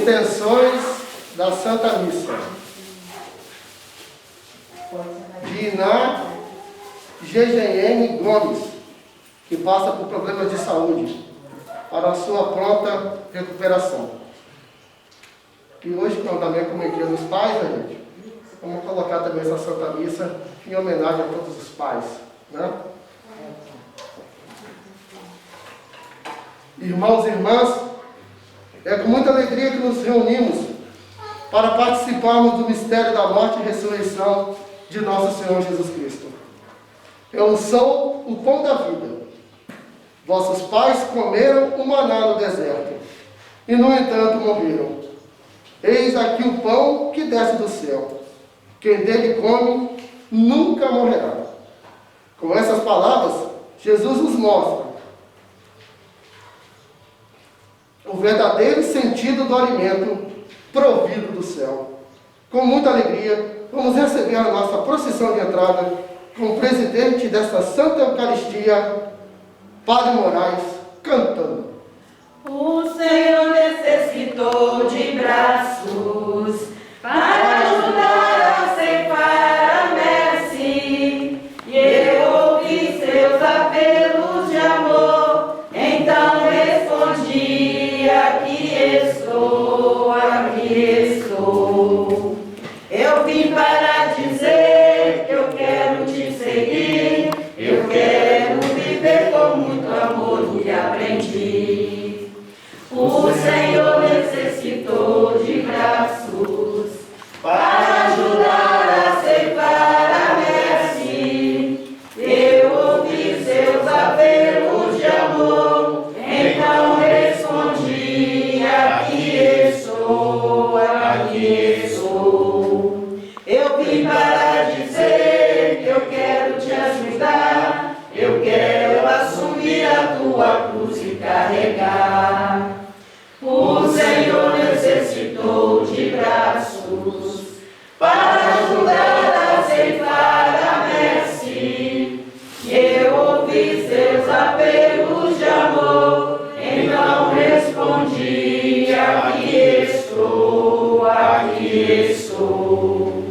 Intenções da Santa Missa. De Iná GGN Gomes, que passa por problemas de saúde, para a sua pronta recuperação. E hoje, também como é dia dos pais, né, gente? Vamos colocar também essa Santa Missa em homenagem a todos os pais, né? Irmãos e irmãs, é com muita alegria que nos reunimos para participarmos do mistério da morte e ressurreição de nosso Senhor Jesus Cristo. Eu sou o pão da vida. Vossos pais comeram o maná no deserto, e no entanto morreram. Eis aqui o pão que desce do céu. Quem dele come, nunca morrerá. Com essas palavras, Jesus nos mostra o verdadeiro sentido do alimento provido do céu. Com muita alegria, vamos receber a nossa procissão de entrada com o presidente desta Santa Eucaristia, Padre Moraes, cantando. O Senhor necessitou de braços para ajudar a ceifar a messe, e eu ouvi seus apelos de amor, então respondi: aqui estou, aqui estou. Eu vim para dizer que eu quero te seguir, eu quero viver com muito amor e aprendi. O Senhor necessitou de braços para ajudar a ceifar a messe. Eu ouvi seus apelos de amor, então respondi: aqui estou, aqui estou. Eu vim para dizer que eu quero te ajudar, eu quero assumir a tua cruz e carregar. O Senhor necessitou de braços para ajudar a ceifar a messe. Eu ouvi seus apelos de amor, então respondi: aqui estou, aqui estou.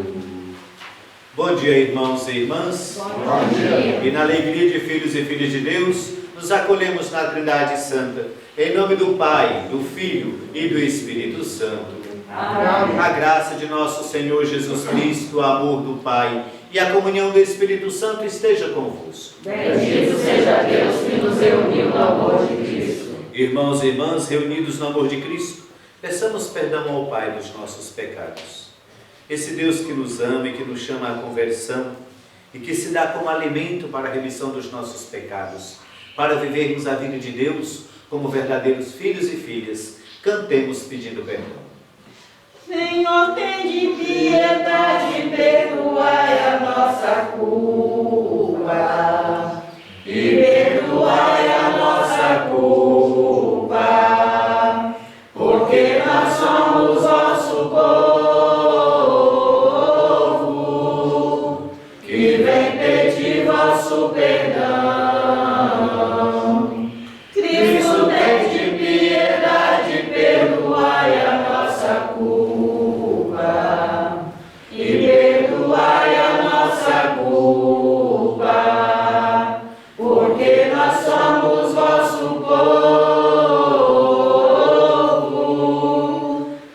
Bom dia, irmãos e irmãs. Bom dia. E na alegria de filhos e filhas de Deus, nos acolhemos na Trindade Santa, em nome do Pai, do Filho e do Espírito Santo. Amém. A graça de nosso Senhor Jesus Cristo, o amor do Pai e a comunhão do Espírito Santo esteja convosco. Bendito seja Deus que nos reuniu no amor de Cristo. Irmãos e irmãs reunidos no amor de Cristo, peçamos perdão ao Pai dos nossos pecados. Esse Deus que nos ama e que nos chama à conversão e que se dá como alimento para a remissão dos nossos pecados, para vivermos a vida de Deus como verdadeiros filhos e filhas, cantemos pedindo perdão. Senhor, tem de piedade, perdoai a nossa culpa e perdoai a nossa culpa, porque nós somos vosso povo, que vem pedir vosso perdão. Cristo, tem de piedade, perdoai a nossa culpa e perdoai a nossa culpa, porque nós somos vosso povo,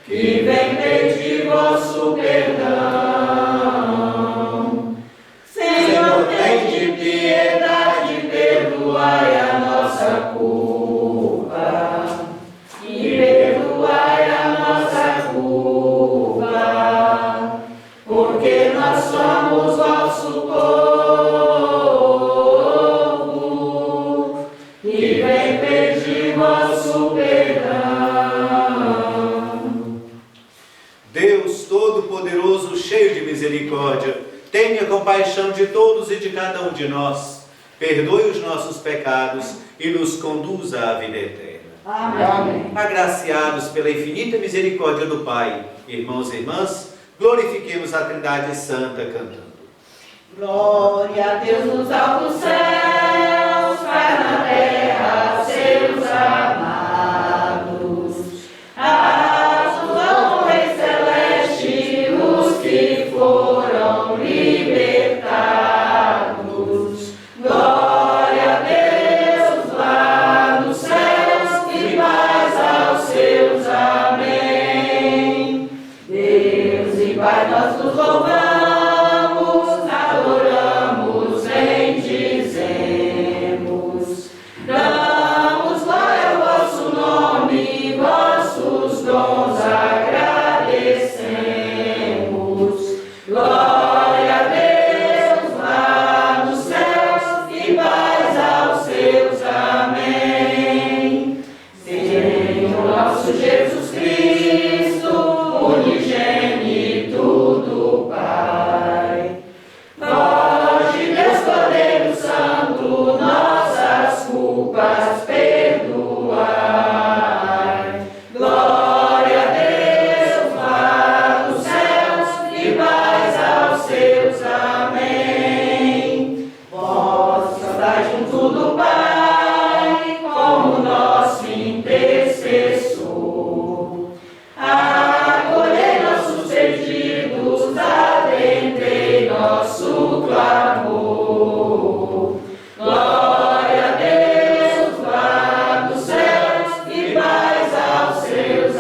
que vem pedir vosso perdão. Senhor, tem de piedade, perdoai a nossa culpa e perdoai a nossa culpa, porque nós somos vosso povo, que vem pedir vosso perdão. Deus Todo-Poderoso, cheio de misericórdia, tenha compaixão de todos e de cada um de nós, perdoe os nossos pecados e nos conduza à vida eterna. Amém. Agraciados pela infinita misericórdia do Pai, irmãos e irmãs, glorifiquemos a Trindade Santa cantando. Glória a Deus nos altos céus, paz na terra, seus amados. Aos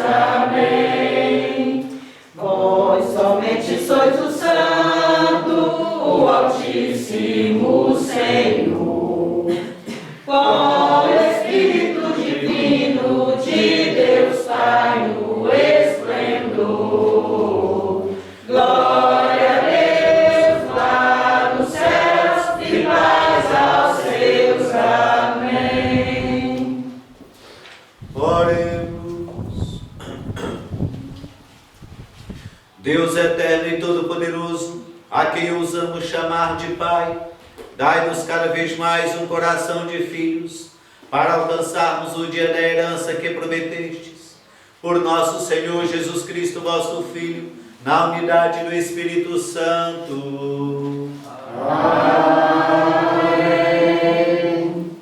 amém. Vós somente sois o Santo, o Altíssimo Senhor, com o Espírito Divino de Deus Pai no esplendor. Glória a Deus lá nos céus e paz aos seus. Amém. Oremos. Deus eterno e todo-poderoso, a quem ousamos chamar de Pai, dai-nos cada vez mais um coração de filhos, para alcançarmos o dia da herança que prometestes. Por nosso Senhor Jesus Cristo, vosso Filho, na unidade do Espírito Santo. Amém.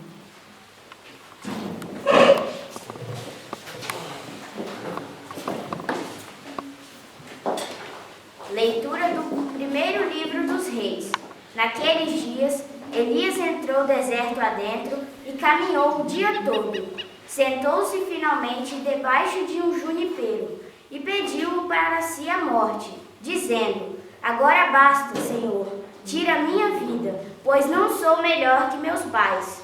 Leitura do primeiro livro dos Reis. Naqueles dias, Elias entrou o deserto adentro e caminhou o dia todo. Sentou-se finalmente debaixo de um junipeiro e pediu para si a morte, dizendo: Agora basta, Senhor, tira a minha vida, pois não sou melhor que meus pais.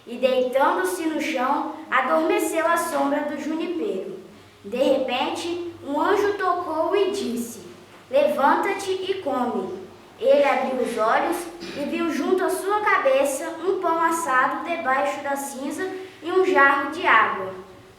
E deitando-se no chão, adormeceu à sombra do junipeiro. De repente, um anjo tocou e disse: Levanta-te e come. Ele abriu os olhos e viu junto à sua cabeça um pão assado debaixo da cinza e um jarro de água.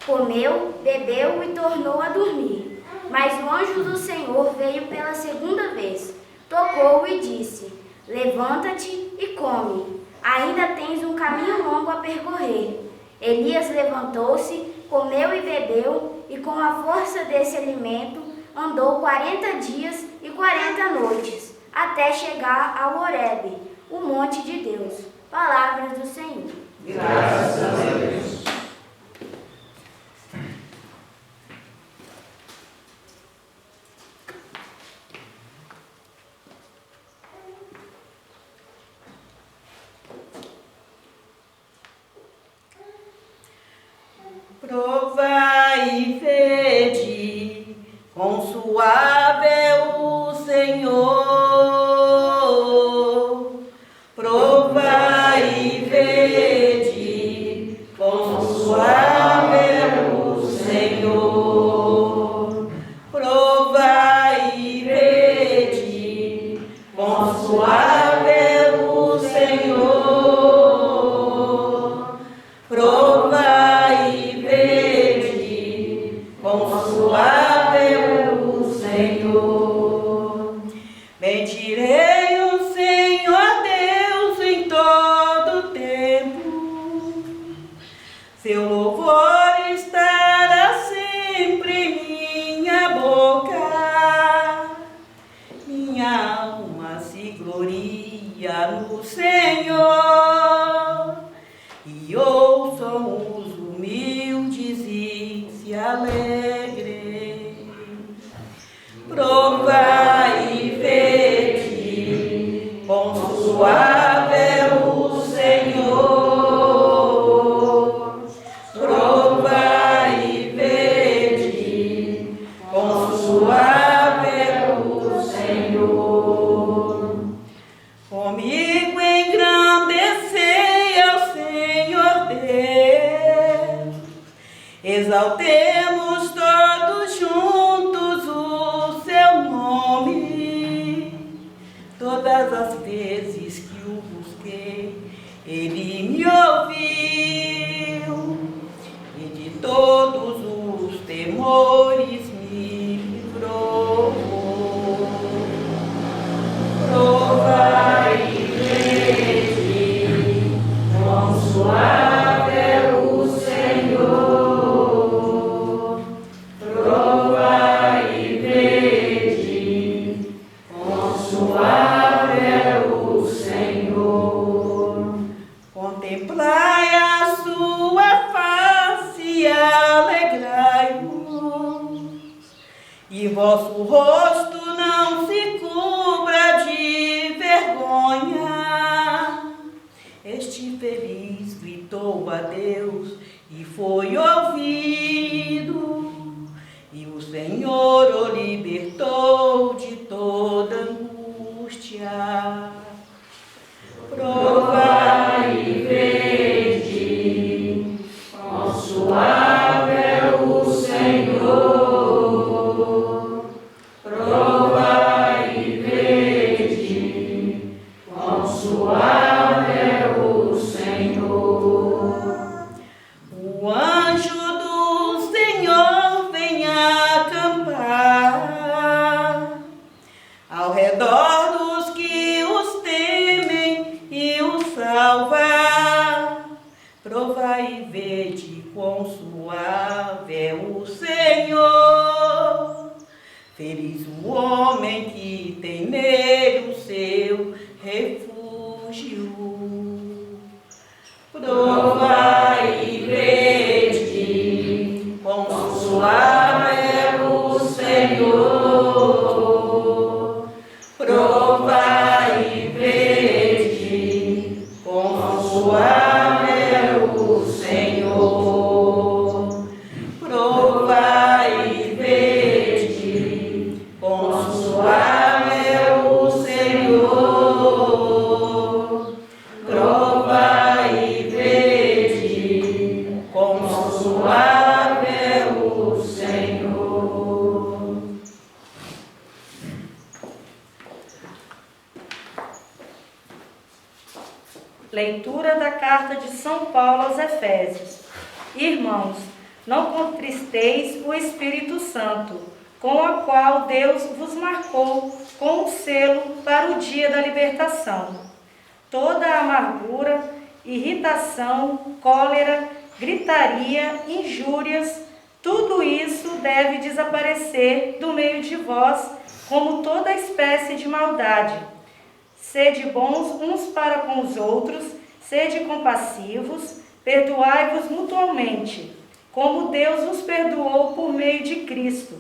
Comeu, bebeu e tornou a dormir. Mas o anjo do Senhor veio pela segunda vez, tocou e disse: Levanta-te e come. Ainda tens um caminho longo a percorrer. Elias levantou-se, comeu e bebeu, e com a força desse alimento andou 40 dias e 40 noites, até chegar ao Horebe, o monte de Deus. Palavras do Senhor. Graças a Deus. Provai e vede, quão suave é o Senhor. Provai e vede, quão suave é o Senhor. Provai e vede, quão suave é o Senhor. Provai e vede, quão suave é o Senhor. Bendirei o Senhor Deus em todo tempo. Seu louvor estará sempre em minha boca. Minha alma se gloria no Senhor. E ouçam os humildes e se alegrem. Provai e vede, quão suave é o Senhor. Provai e vede, quão suave é o Senhor. Comigo engrandecei ao Senhor Deus, exaltemos todos juntos o seu nome. Todas as vezes que o busquei, ele me ouviu, e de todos os temores me livrou. Provai e vede, quão suave é o Senhor. Provai e vede, quão suave é o Senhor. Contemplai a sua face e alegrai-vos, e vosso rosto não se cubra de vergonha. Este feliz gritou a Deus e foi ouvido, e Louvável o Senhor, feliz o homem que tem nele o seu refúgio. Provai e vede, consolável o Senhor. Provai e vede, consolável o Senhor. Provai e vede, consolável o Senhor. Provai e vede, consolável o Senhor. Leitura da carta de São Paulo aos Efésios. Irmãos, não contristeis o Espírito Santo, com a qual Deus vos marcou com o selo para o dia da libertação. Toda amargura, irritação, cólera, gritaria, injúrias, tudo isso deve desaparecer do meio de vós, como toda espécie de maldade. Sede bons uns para com os outros, sede compassivos, perdoai-vos mutuamente, como Deus vos perdoou por meio de Cristo.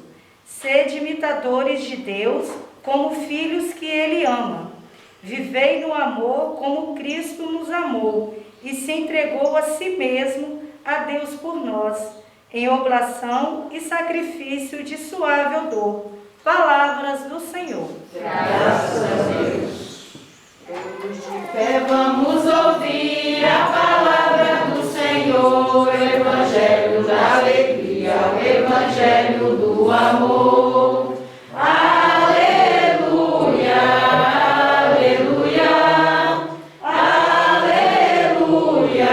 Sede imitadores de Deus, como filhos que Ele ama. Vivei no amor como Cristo nos amou e se entregou a si mesmo a Deus por nós, em oblação e sacrifício de suave odor. Palavras do Senhor. Graças a Deus. Todos de fé vamos ouvir a palavra do Senhor, o Evangelho da alegria, o Evangelho do amor. Aleluia, aleluia, aleluia,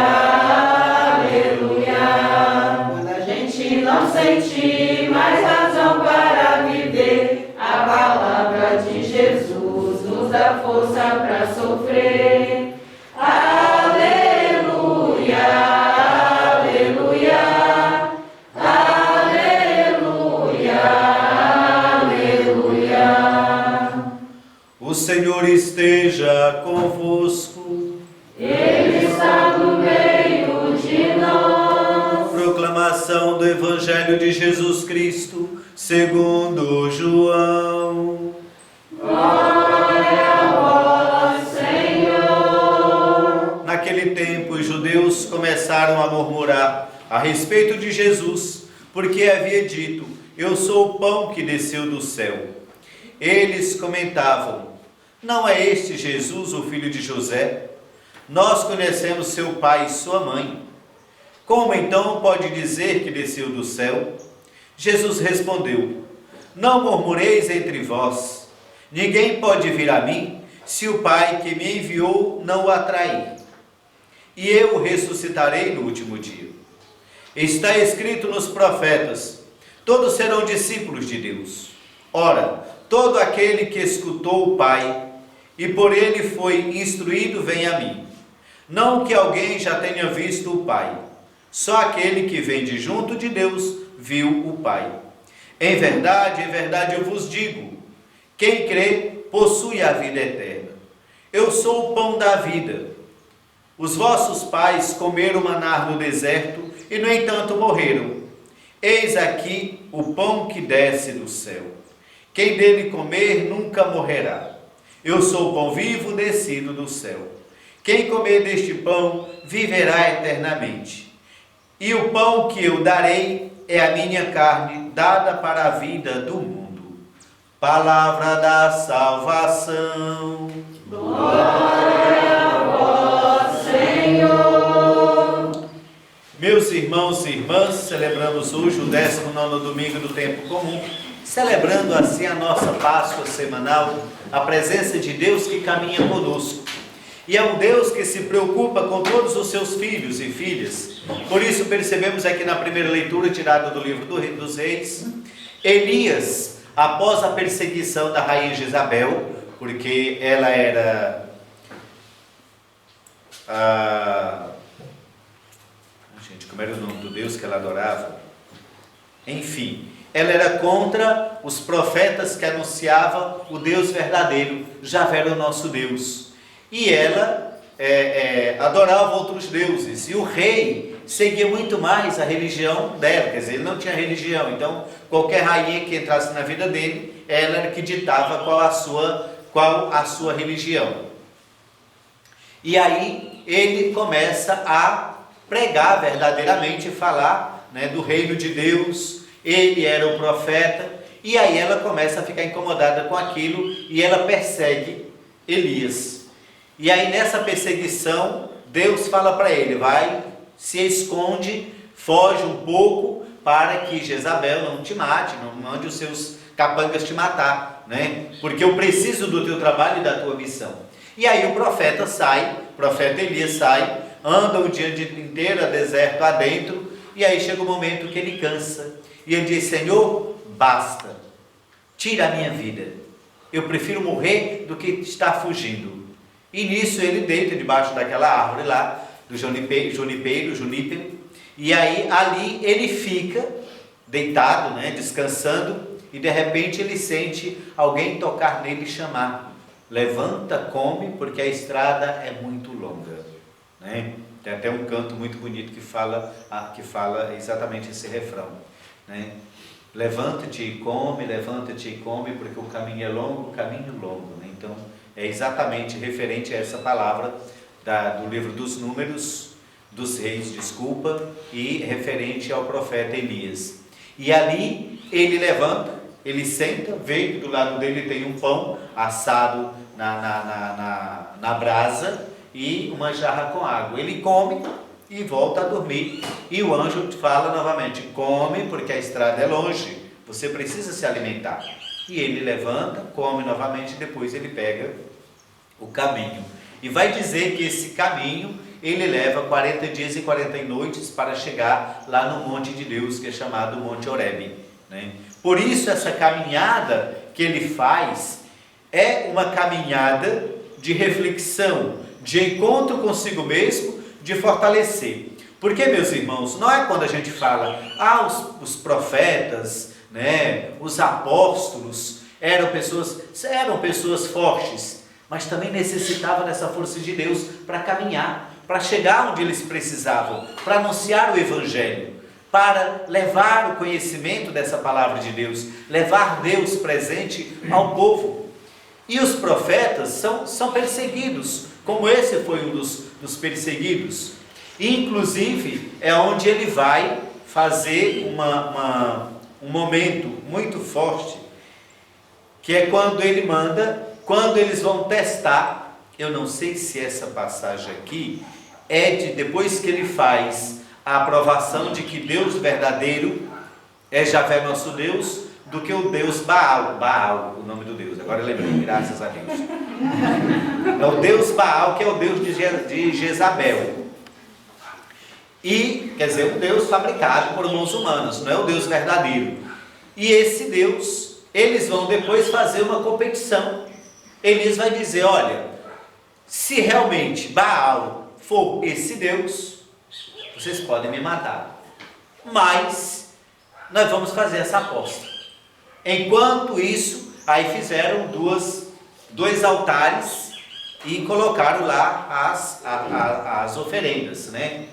aleluia. Quando a gente não sente mais razão para viver, a palavra de Jesus nos dá força para sofrer. Aleluia, aleluia, aleluia, aleluia. O Senhor esteja convosco. Ele está no meio de nós. Proclamação do Evangelho de Jesus Cristo, segundo João. Glória a vós, Senhor. Naquele tempo, os judeus começaram a murmurar a respeito de Jesus, porque havia dito: eu sou o pão que desceu do céu. Eles comentavam: não é este Jesus, o filho de José? Nós conhecemos seu pai e sua mãe. Como então pode dizer que desceu do céu? Jesus respondeu: não murmureis entre vós. Ninguém pode vir a mim se o Pai que me enviou não o atrair. E eu o ressuscitarei no último dia. Está escrito nos profetas: todos serão discípulos de Deus. Ora, todo aquele que escutou o Pai e por ele foi instruído vem a mim. Não que alguém já tenha visto o Pai, só aquele que vem de junto de Deus viu o Pai. Em verdade eu vos digo: quem crê possui a vida eterna. Eu sou o pão da vida. Os vossos pais comeram maná no deserto e, no entanto, morreram. Eis aqui o pão que desce do céu. Quem dele comer nunca morrerá. Eu sou o pão vivo descido do céu. Quem comer deste pão viverá eternamente. E o pão que eu darei é a minha carne, dada para a vida do mundo. Palavra da salvação. Glória a vós, Senhor. Meus irmãos e irmãs, celebramos hoje o 19º domingo do tempo comum, celebrando assim a nossa Páscoa semanal, a presença de Deus que caminha conosco. E é um Deus que se preocupa com todos os seus filhos e filhas. Por isso percebemos aqui na primeira leitura, tirada do livro dos Reis, Elias, após a perseguição da rainha Jezabel, porque ela era Gente, como era o nome do Deus que ela adorava? Enfim, ela era contra os profetas que anunciavam o Deus verdadeiro, Javé era o nosso Deus. E ela adorava outros deuses. E o rei seguia muito mais a religião dela, quer dizer, ele não tinha religião. Então, qualquer rainha que entrasse na vida dele, ela era que ditava qual a sua religião. E aí ele começa a pregar verdadeiramente, falar, né, do reino de Deus. Ele era o profeta, e aí ela começa a ficar incomodada com aquilo, e ela persegue Elias. E aí nessa perseguição, Deus fala para ele, vai, se esconde, foge um pouco, para que Jezabel não te mate, não mande os seus capangas te matar, né? Porque eu preciso do teu trabalho e da tua missão. E aí o profeta Elias sai, anda o dia inteiro, deserto adentro, e aí chega o momento que ele cansa, e ele diz, Senhor, basta, tira a minha vida, eu prefiro morrer do que estar fugindo. E nisso ele deita debaixo daquela árvore lá, do junípero, e aí ali ele fica deitado, né, descansando, e de repente ele sente alguém tocar nele e chamar, levanta, come, porque a estrada é muito longa, né? Tem até um canto muito bonito que fala exatamente esse refrão, né? Levanta-te e come, porque o caminho é longo, né? Então, é exatamente referente a essa palavra do livro dos Números, dos Reis, e referente ao profeta Elias. E ali, ele levanta, ele senta, vê que do lado dele tem um pão assado na brasa e uma jarra com água. Ele come e volta a dormir. E o anjo fala novamente, come porque a estrada é longe, você precisa se alimentar. E ele levanta, come novamente, e depois ele pega o caminho. E vai dizer que esse caminho, ele leva 40 dias e 40 noites para chegar lá no monte de Deus, que é chamado Monte Horebe, né? Por isso essa caminhada que ele faz é uma caminhada de reflexão, de encontro consigo mesmo, de fortalecer. Porque, meus irmãos, não é quando a gente fala, os profetas, né, os apóstolos eram pessoas fortes, mas também necessitavam dessa força de Deus para caminhar, para chegar onde eles precisavam, para anunciar o Evangelho, para levar o conhecimento dessa palavra de Deus, levar Deus presente ao povo. E os profetas são perseguidos, como esse foi um dos perseguidos. Inclusive, é onde ele vai fazer um momento muito forte, que é quando ele quando eles vão testar. Eu não sei se essa passagem aqui é depois que ele faz a aprovação de que Deus verdadeiro é Javé nosso Deus, do que o Deus Baal, o nome do Deus, agora eu lembrei, graças a Deus. É o Deus Baal, que é o Deus de Jezabel. E, quer dizer, um Deus fabricado por mãos humanas, não é o Deus verdadeiro. E esse Deus, eles vão depois fazer uma competição. Elias vai dizer, olha, se realmente Baal for esse Deus, vocês podem me matar, mas nós vamos fazer essa aposta. Enquanto isso, aí fizeram dois altares e colocaram lá as oferendas, né?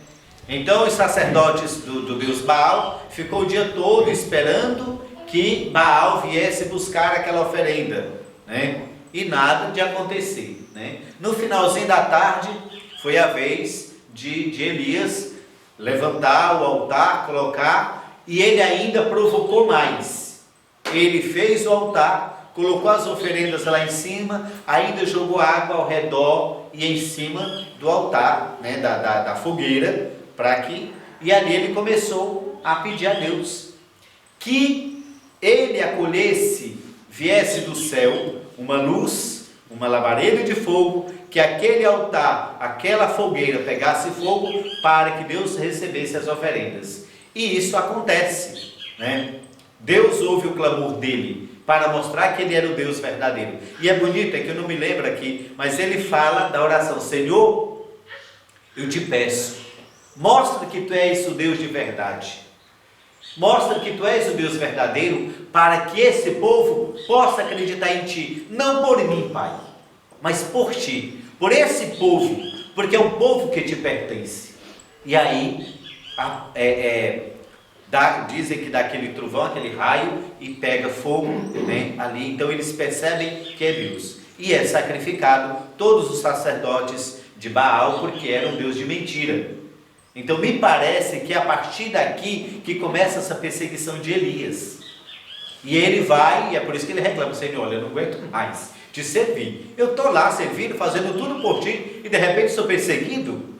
Então os sacerdotes do Deus Baal ficou o dia todo esperando que Baal viesse buscar aquela oferenda, né? E nada de acontecer, né? No finalzinho da tarde foi a vez de Elias levantar o altar, colocar, e ele ainda provocou mais. Ele fez o altar, colocou as oferendas lá em cima, ainda jogou água ao redor e em cima do altar, né, da fogueira, e ali ele começou a pedir a Deus que ele acolhesse, viesse do céu uma luz, uma labareda de fogo, que aquele altar, aquela fogueira pegasse fogo, para que Deus recebesse as oferendas. E isso acontece, né? Deus ouve o clamor dele, para mostrar que ele era o Deus verdadeiro. E é bonito, é que eu não me lembro aqui, mas ele fala da oração, Senhor, eu te peço, Mostra que tu és o Deus de verdade. Mostra que tu és o Deus verdadeiro, para que esse povo possa acreditar em ti. Não por mim, Pai, mas por ti, por esse povo, porque é um povo que te pertence. E aí, dizem que dá aquele trovão, aquele raio, e pega fogo, né, ali. Então eles percebem que é Deus. E é sacrificado todos os sacerdotes de Baal, porque era um Deus de mentira. Então me parece que é a partir daqui que começa essa perseguição de Elias. E ele vai, e é por isso que ele reclama: Senhor, eu não aguento mais te servir. Eu estou lá servindo, fazendo tudo por ti, e de repente sou perseguido.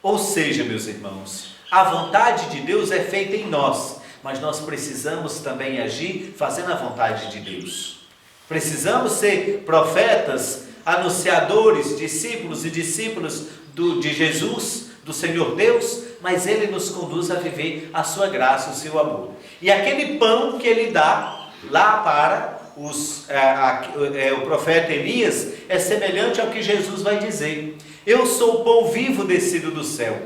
Ou seja, meus irmãos, a vontade de Deus é feita em nós, mas nós precisamos também agir fazendo a vontade de Deus. Precisamos ser profetas, anunciadores, discípulos e discípulos de Jesus, do Senhor Deus, mas Ele nos conduz a viver a sua graça, o seu amor. E aquele pão que Ele dá lá para o profeta Elias é semelhante ao que Jesus vai dizer: eu sou o pão vivo descido do céu.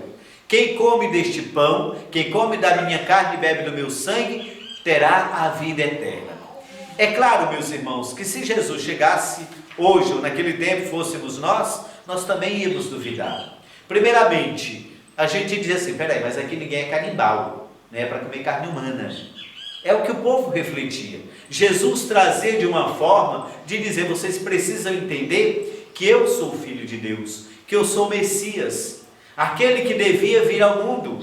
Quem come deste pão, quem come da minha carne e bebe do meu sangue, terá a vida eterna. É claro, meus irmãos, que se Jesus chegasse hoje ou naquele tempo fôssemos nós também íamos duvidar. Primeiramente, a gente diz assim: peraí, mas aqui ninguém é canibal, né, para comer carne humana. É o que o povo refletia. Jesus trazia de uma forma de dizer: vocês precisam entender que eu sou o Filho de Deus, que eu sou o Messias, aquele que devia vir ao mundo,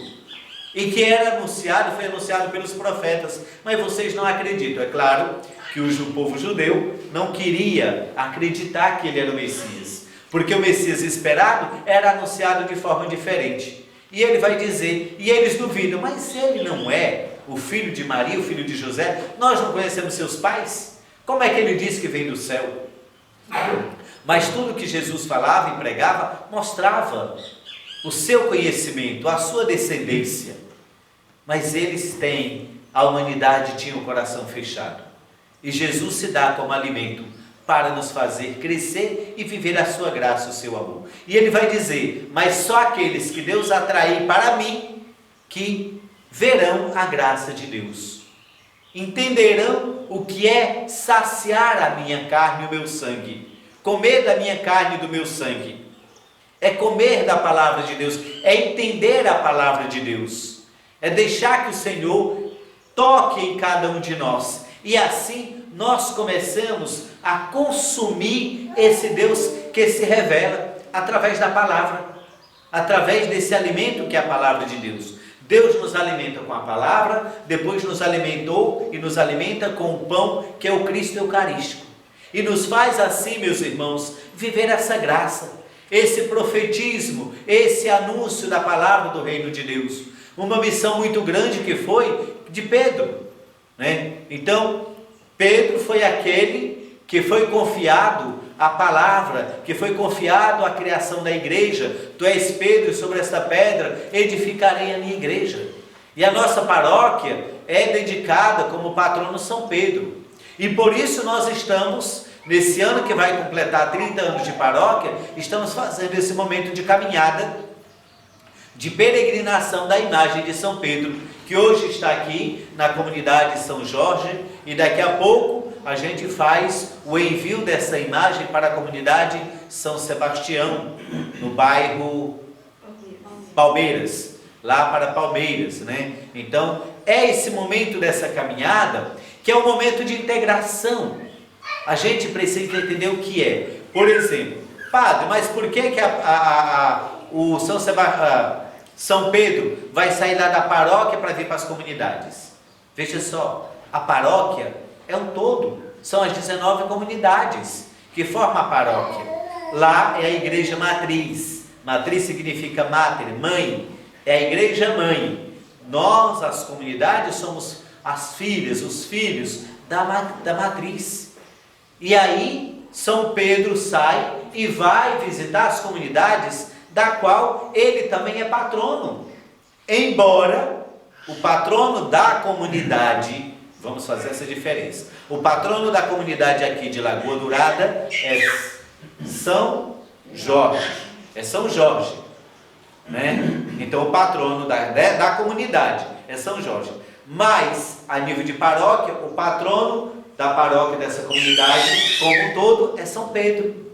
e que era anunciado, foi anunciado pelos profetas, mas vocês não acreditam. É claro que o povo judeu não queria acreditar que ele era o Messias, porque o Messias esperado era anunciado de forma diferente. E ele vai dizer, e eles duvidam: mas ele não é o filho de Maria, o filho de José? Nós não conhecemos seus pais? Como é que ele diz que vem do céu? Mas tudo que Jesus falava e pregava mostrava o seu conhecimento, a sua descendência. Mas a humanidade tinha o coração fechado. E Jesus se dá como alimento para nos fazer crescer e viver a sua graça, o seu amor. E ele vai dizer: mas só aqueles que Deus atrair para mim, que verão a graça de Deus, entenderão o que é saciar a minha carne e o meu sangue. Comer da minha carne e do meu sangue é comer da palavra de Deus, é entender a palavra de Deus, é deixar que o Senhor toque em cada um de nós, e assim nós começamos a consumir esse Deus que se revela através da palavra, através desse alimento que é a palavra de Deus. Deus nos alimenta com a palavra, depois nos alimentou e nos alimenta com o pão que é o Cristo Eucarístico, e nos faz assim, meus irmãos, viver essa graça, esse profetismo, esse anúncio da palavra do reino de Deus. Uma missão muito grande que foi de Pedro, né? Então Pedro foi aquele que foi confiado a palavra, que foi confiado a criação da igreja. Tu és Pedro, e sobre esta pedra edificarei a minha igreja. E a nossa paróquia é dedicada como patrono São Pedro. E por isso nós estamos, nesse ano que vai completar 30 anos de paróquia, estamos fazendo esse momento de caminhada, de peregrinação da imagem de São Pedro, que hoje está aqui na comunidade São Jorge, e daqui a pouco a gente faz o envio dessa imagem para a comunidade São Sebastião, no bairro Palmeiras, lá para Palmeiras, né? Então é esse momento dessa caminhada, que é um momento de integração. A gente precisa entender o que é. Por exemplo, padre, mas por que o São Pedro vai sair lá da paróquia para vir para as comunidades? Veja só, a paróquia é um todo, são as 19 comunidades que formam a paróquia. Lá é a igreja matriz. Matriz significa mater, mãe, é a igreja mãe. Nós, as comunidades, somos as filhas, os filhos da matriz. E aí São Pedro sai e vai visitar as comunidades da qual ele também é patrono. Embora o patrono da comunidade, vamos fazer essa diferença, o patrono da comunidade aqui de Lagoa Dourada é São Jorge. É São Jorge. né? Então o patrono da comunidade é São Jorge. Mas, a nível de paróquia, o patrono da paróquia dessa comunidade, como um todo, é São Pedro.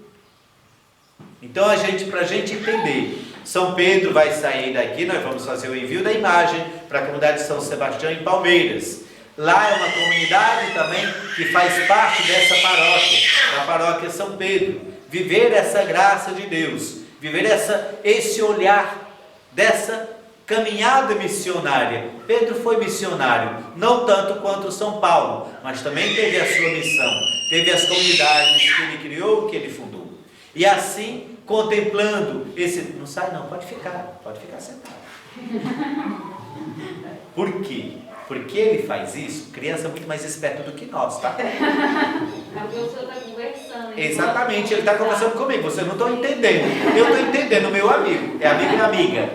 Então, para a gente entender, São Pedro vai sair daqui, nós vamos fazer o envio da imagem para a comunidade de São Sebastião em Palmeiras. Lá é uma comunidade também que faz parte dessa paróquia, da paróquia São Pedro. Viver essa graça de Deus, viver esse olhar dessa caminhada missionária. Pedro foi missionário, não tanto quanto São Paulo, mas também teve a sua missão, teve as comunidades que ele criou, que ele fundou. E assim, contemplando esse... Não sai não, pode ficar sentado. Por quê? Porque ele faz isso, criança é muito mais esperta do que nós, tá? Porque o senhor está conversando. Exatamente, ele está conversando comigo, vocês não estão entendendo. Eu estou entendendo, meu amigo. É amigo ou amiga?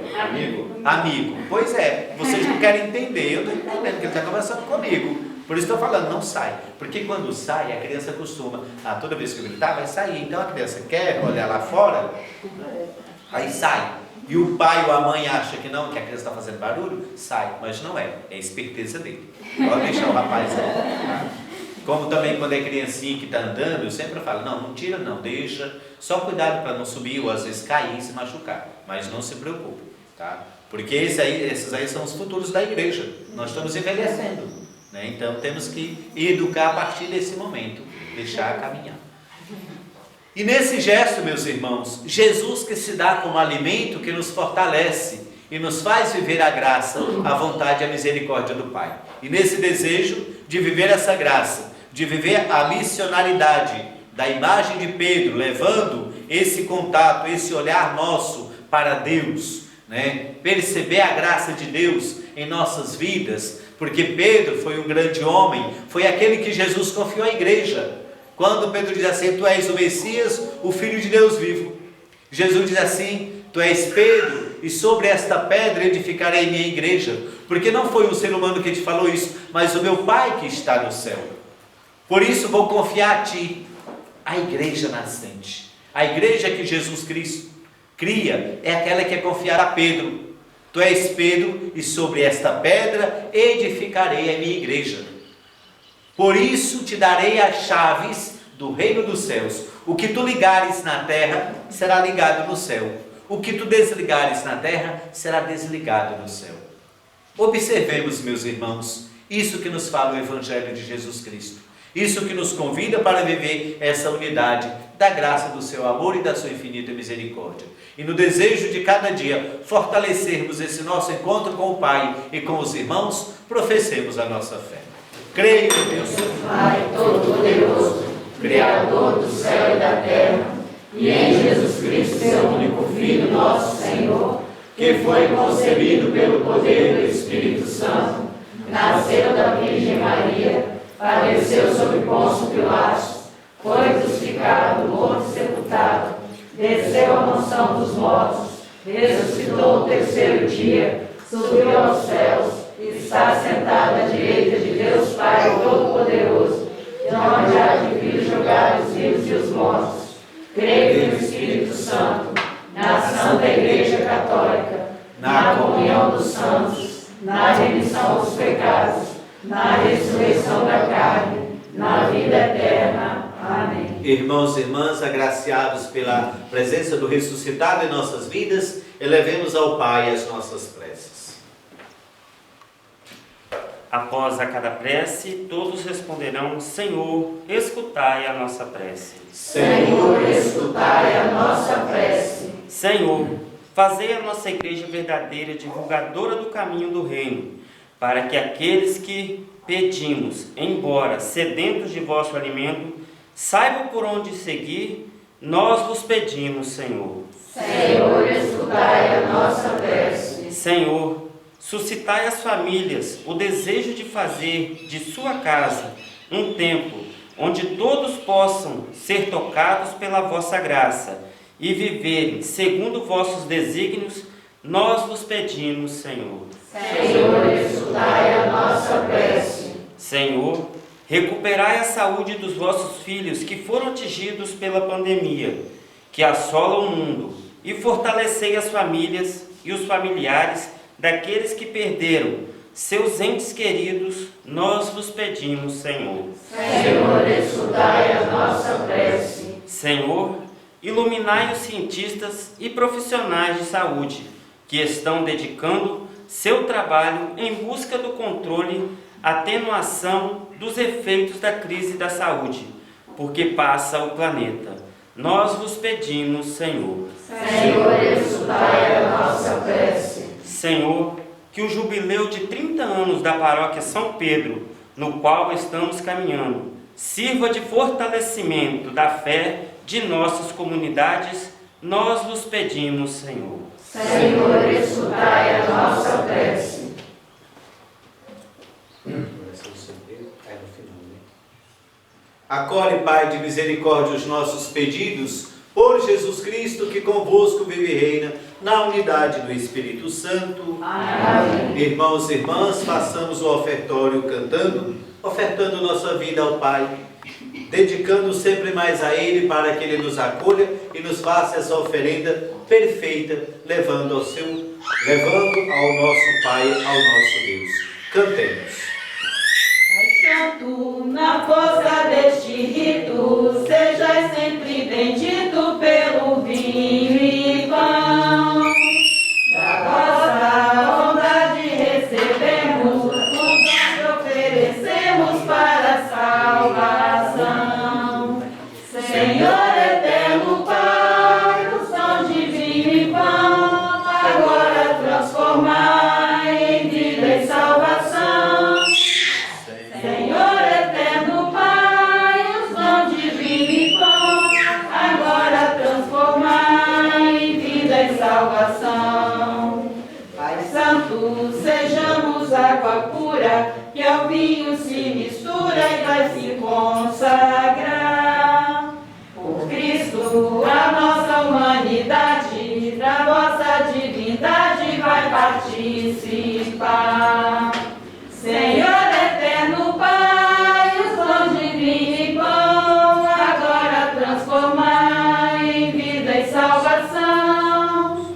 Amigo. Pois é, vocês não querem entender, eu estou entendendo que ele está conversando comigo. Por isso estou falando, não sai. Porque quando sai, a criança costuma, toda vez que eu gritar, vai sair. Então a criança quer olhar lá fora, aí sai. E o pai ou a mãe acha que não, que a criança está fazendo barulho, sai. Mas não é, é a esperteza dele. Pode deixar o rapaz aí. Tá? Como também quando é criancinha que está andando, eu sempre falo, não tira não, deixa. Só cuidado para não subir ou às vezes cair e se machucar. Mas não se preocupe, tá? Porque esses aí são os futuros da igreja. Nós estamos envelhecendo, né? Então temos que educar a partir desse momento, deixar caminhar. E nesse gesto, meus irmãos, Jesus que se dá como alimento que nos fortalece e nos faz viver a graça, a vontade e a misericórdia do Pai. E nesse desejo de viver essa graça, de viver a missionaridade da imagem de Pedro, levando esse contato, esse olhar nosso para Deus, né? Perceber a graça de Deus em nossas vidas, porque Pedro foi um grande homem, foi aquele que Jesus confiou à igreja. Quando Pedro diz assim, tu és o Messias, o Filho de Deus vivo. Jesus diz assim, tu és Pedro, e sobre esta pedra edificarei minha igreja. Porque não foi um ser humano que te falou isso, mas o meu Pai que está no céu. Por isso vou confiar a ti, a igreja nascente. A igreja que Jesus Cristo cria é aquela que é confiar a Pedro. Tu és Pedro, e sobre esta pedra edificarei a minha igreja. Por isso te darei as chaves do reino dos céus. O que tu ligares na terra, será ligado no céu. O que tu desligares na terra, será desligado no céu. Observemos, meus irmãos, isso que nos fala o Evangelho de Jesus Cristo. Isso que nos convida para viver essa unidade da graça do seu amor e da sua infinita misericórdia. E no desejo de cada dia fortalecermos esse nosso encontro com o Pai e com os irmãos, professemos a nossa fé. Creio em Deus, Pai Todo-Poderoso, Criador do céu e da terra, e em Jesus Cristo, seu único Filho, nosso Senhor, que foi concebido pelo poder do Espírito Santo, nasceu da Virgem Maria, padeceu sob Pôncio Pilatos, foi crucificado, morto e sepultado, desceu à mansão dos mortos, ressuscitou o terceiro dia, subiu aos céus, está sentado à direita de Deus Pai Todo-Poderoso, de onde há de vir julgar os vivos e os mortos. Creio no Espírito Santo, na Santa Igreja Católica, na comunhão dos santos, na remissão dos pecados, na ressurreição da carne, na vida eterna. Amém. Irmãos e irmãs, agraciados pela presença do ressuscitado em nossas vidas, elevemos ao Pai as nossas preces. Após a cada prece, todos responderão, Senhor, escutai a nossa prece. Senhor, escutai a nossa prece. Senhor, fazei a nossa igreja verdadeira divulgadora do caminho do reino, para que aqueles que pedimos, embora sedentos de vosso alimento, saibam por onde seguir, nós vos pedimos, Senhor. Senhor, escutai a nossa prece. Senhor, suscitai às famílias o desejo de fazer de sua casa um templo onde todos possam ser tocados pela vossa graça e viverem segundo vossos desígnios, nós vos pedimos, Senhor. Senhor, escutai a nossa prece. Senhor, recuperai a saúde dos vossos filhos que foram atingidos pela pandemia, que assola o mundo, e fortalecei as famílias e os familiares daqueles que perderam seus entes queridos, nós vos pedimos, Senhor. Senhor, escutai a nossa prece. Senhor, iluminai os cientistas e profissionais de saúde que estão dedicando seu trabalho em busca do controle, atenuação dos efeitos da crise da saúde, porque passa o planeta. Nós vos pedimos, Senhor. Senhor, escutai a nossa prece. Senhor, que o jubileu de 30 anos da paróquia São Pedro, no qual estamos caminhando, sirva de fortalecimento da fé de nossas comunidades, nós vos pedimos, Senhor. Senhor, escutai a nossa prece. Acolhe, Pai de misericórdia, os nossos pedidos, por Jesus Cristo, que convosco vive e reina, na unidade do Espírito Santo. Amém. Irmãos e irmãs, façamos o ofertório cantando, ofertando nossa vida ao Pai, dedicando sempre mais a Ele, para que Ele nos acolha e nos faça essa oferenda perfeita, levando ao nosso Pai, ao nosso Deus. Cantemos. Santo, na força deste rito, sejais sempre bendito pelo vinho e pão. Da vossa bondade recebemos, o dom que oferecemos para a salvação. Senhor eterno Pai, o som de vinho e pão, agora transformai em vida e salvação. Senhor eterno Pai, os dons de vinho e pão, agora transformai em vida e salvação. Pai Santo, sejamos água pura, que ao vinho se mistura e vai se consagrar. Por Cristo, a nossa humanidade, da vossa divindade vai participar. Senhor eterno Pai, os dons de vinho e pão, agora transformai em vida e salvação.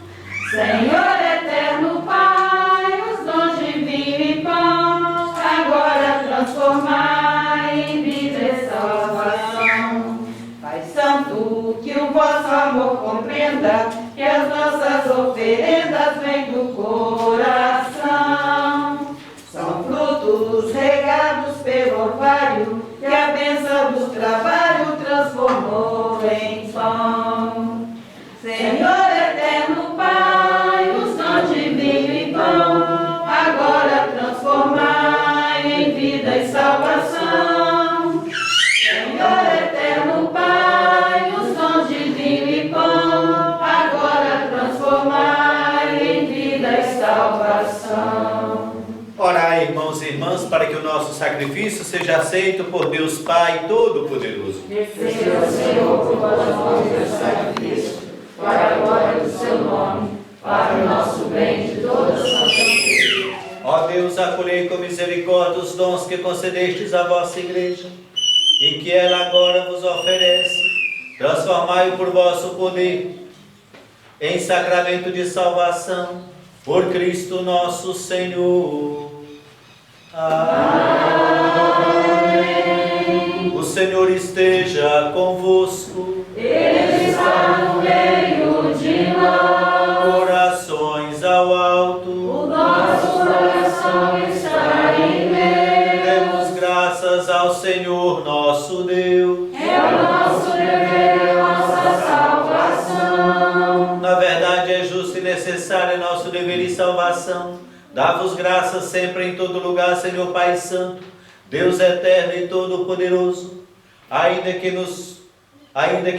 Senhor eterno Pai, os dons de vinho e pão, agora transformai em vida e salvação. Pai Santo, que o vosso amor compreenda, que as nossas oferendas vêm do coração. São frutos regados pelo orvalho, que a bênção do trabalho transformou em pão. Senhor eterno Pai, os dons de vinho e pão, agora transformai em vida e salvação. Senhor eterno Pai, os dons de vinho e pão, agora transformai em vida e salvação. Orai, irmãos e irmãs, para que o nosso sacrifício seja aceito por Deus Pai Todo-Poderoso. Receba, Senhor, por vossas mãos esse sacrifício, para a glória do seu nome, para o nosso bem de toda a santa igreja. Ó Deus, acolhei com misericórdia os dons que concedestes à vossa igreja, e que ela agora vos oferece. Transformai-o por vosso poder em sacramento de salvação, por Cristo nosso Senhor. Amém. O Senhor esteja convosco. Ele está no meio de nós. Corações ao alto. O nosso coração está em Deus. Demos graças ao Senhor nosso Deus. É o nosso dever, a nossa salvação. Na verdade é justo e necessário nosso dever e salvação. Dá-vos graças sempre em todo lugar, Senhor Pai Santo, Deus eterno e todo-poderoso, ainda que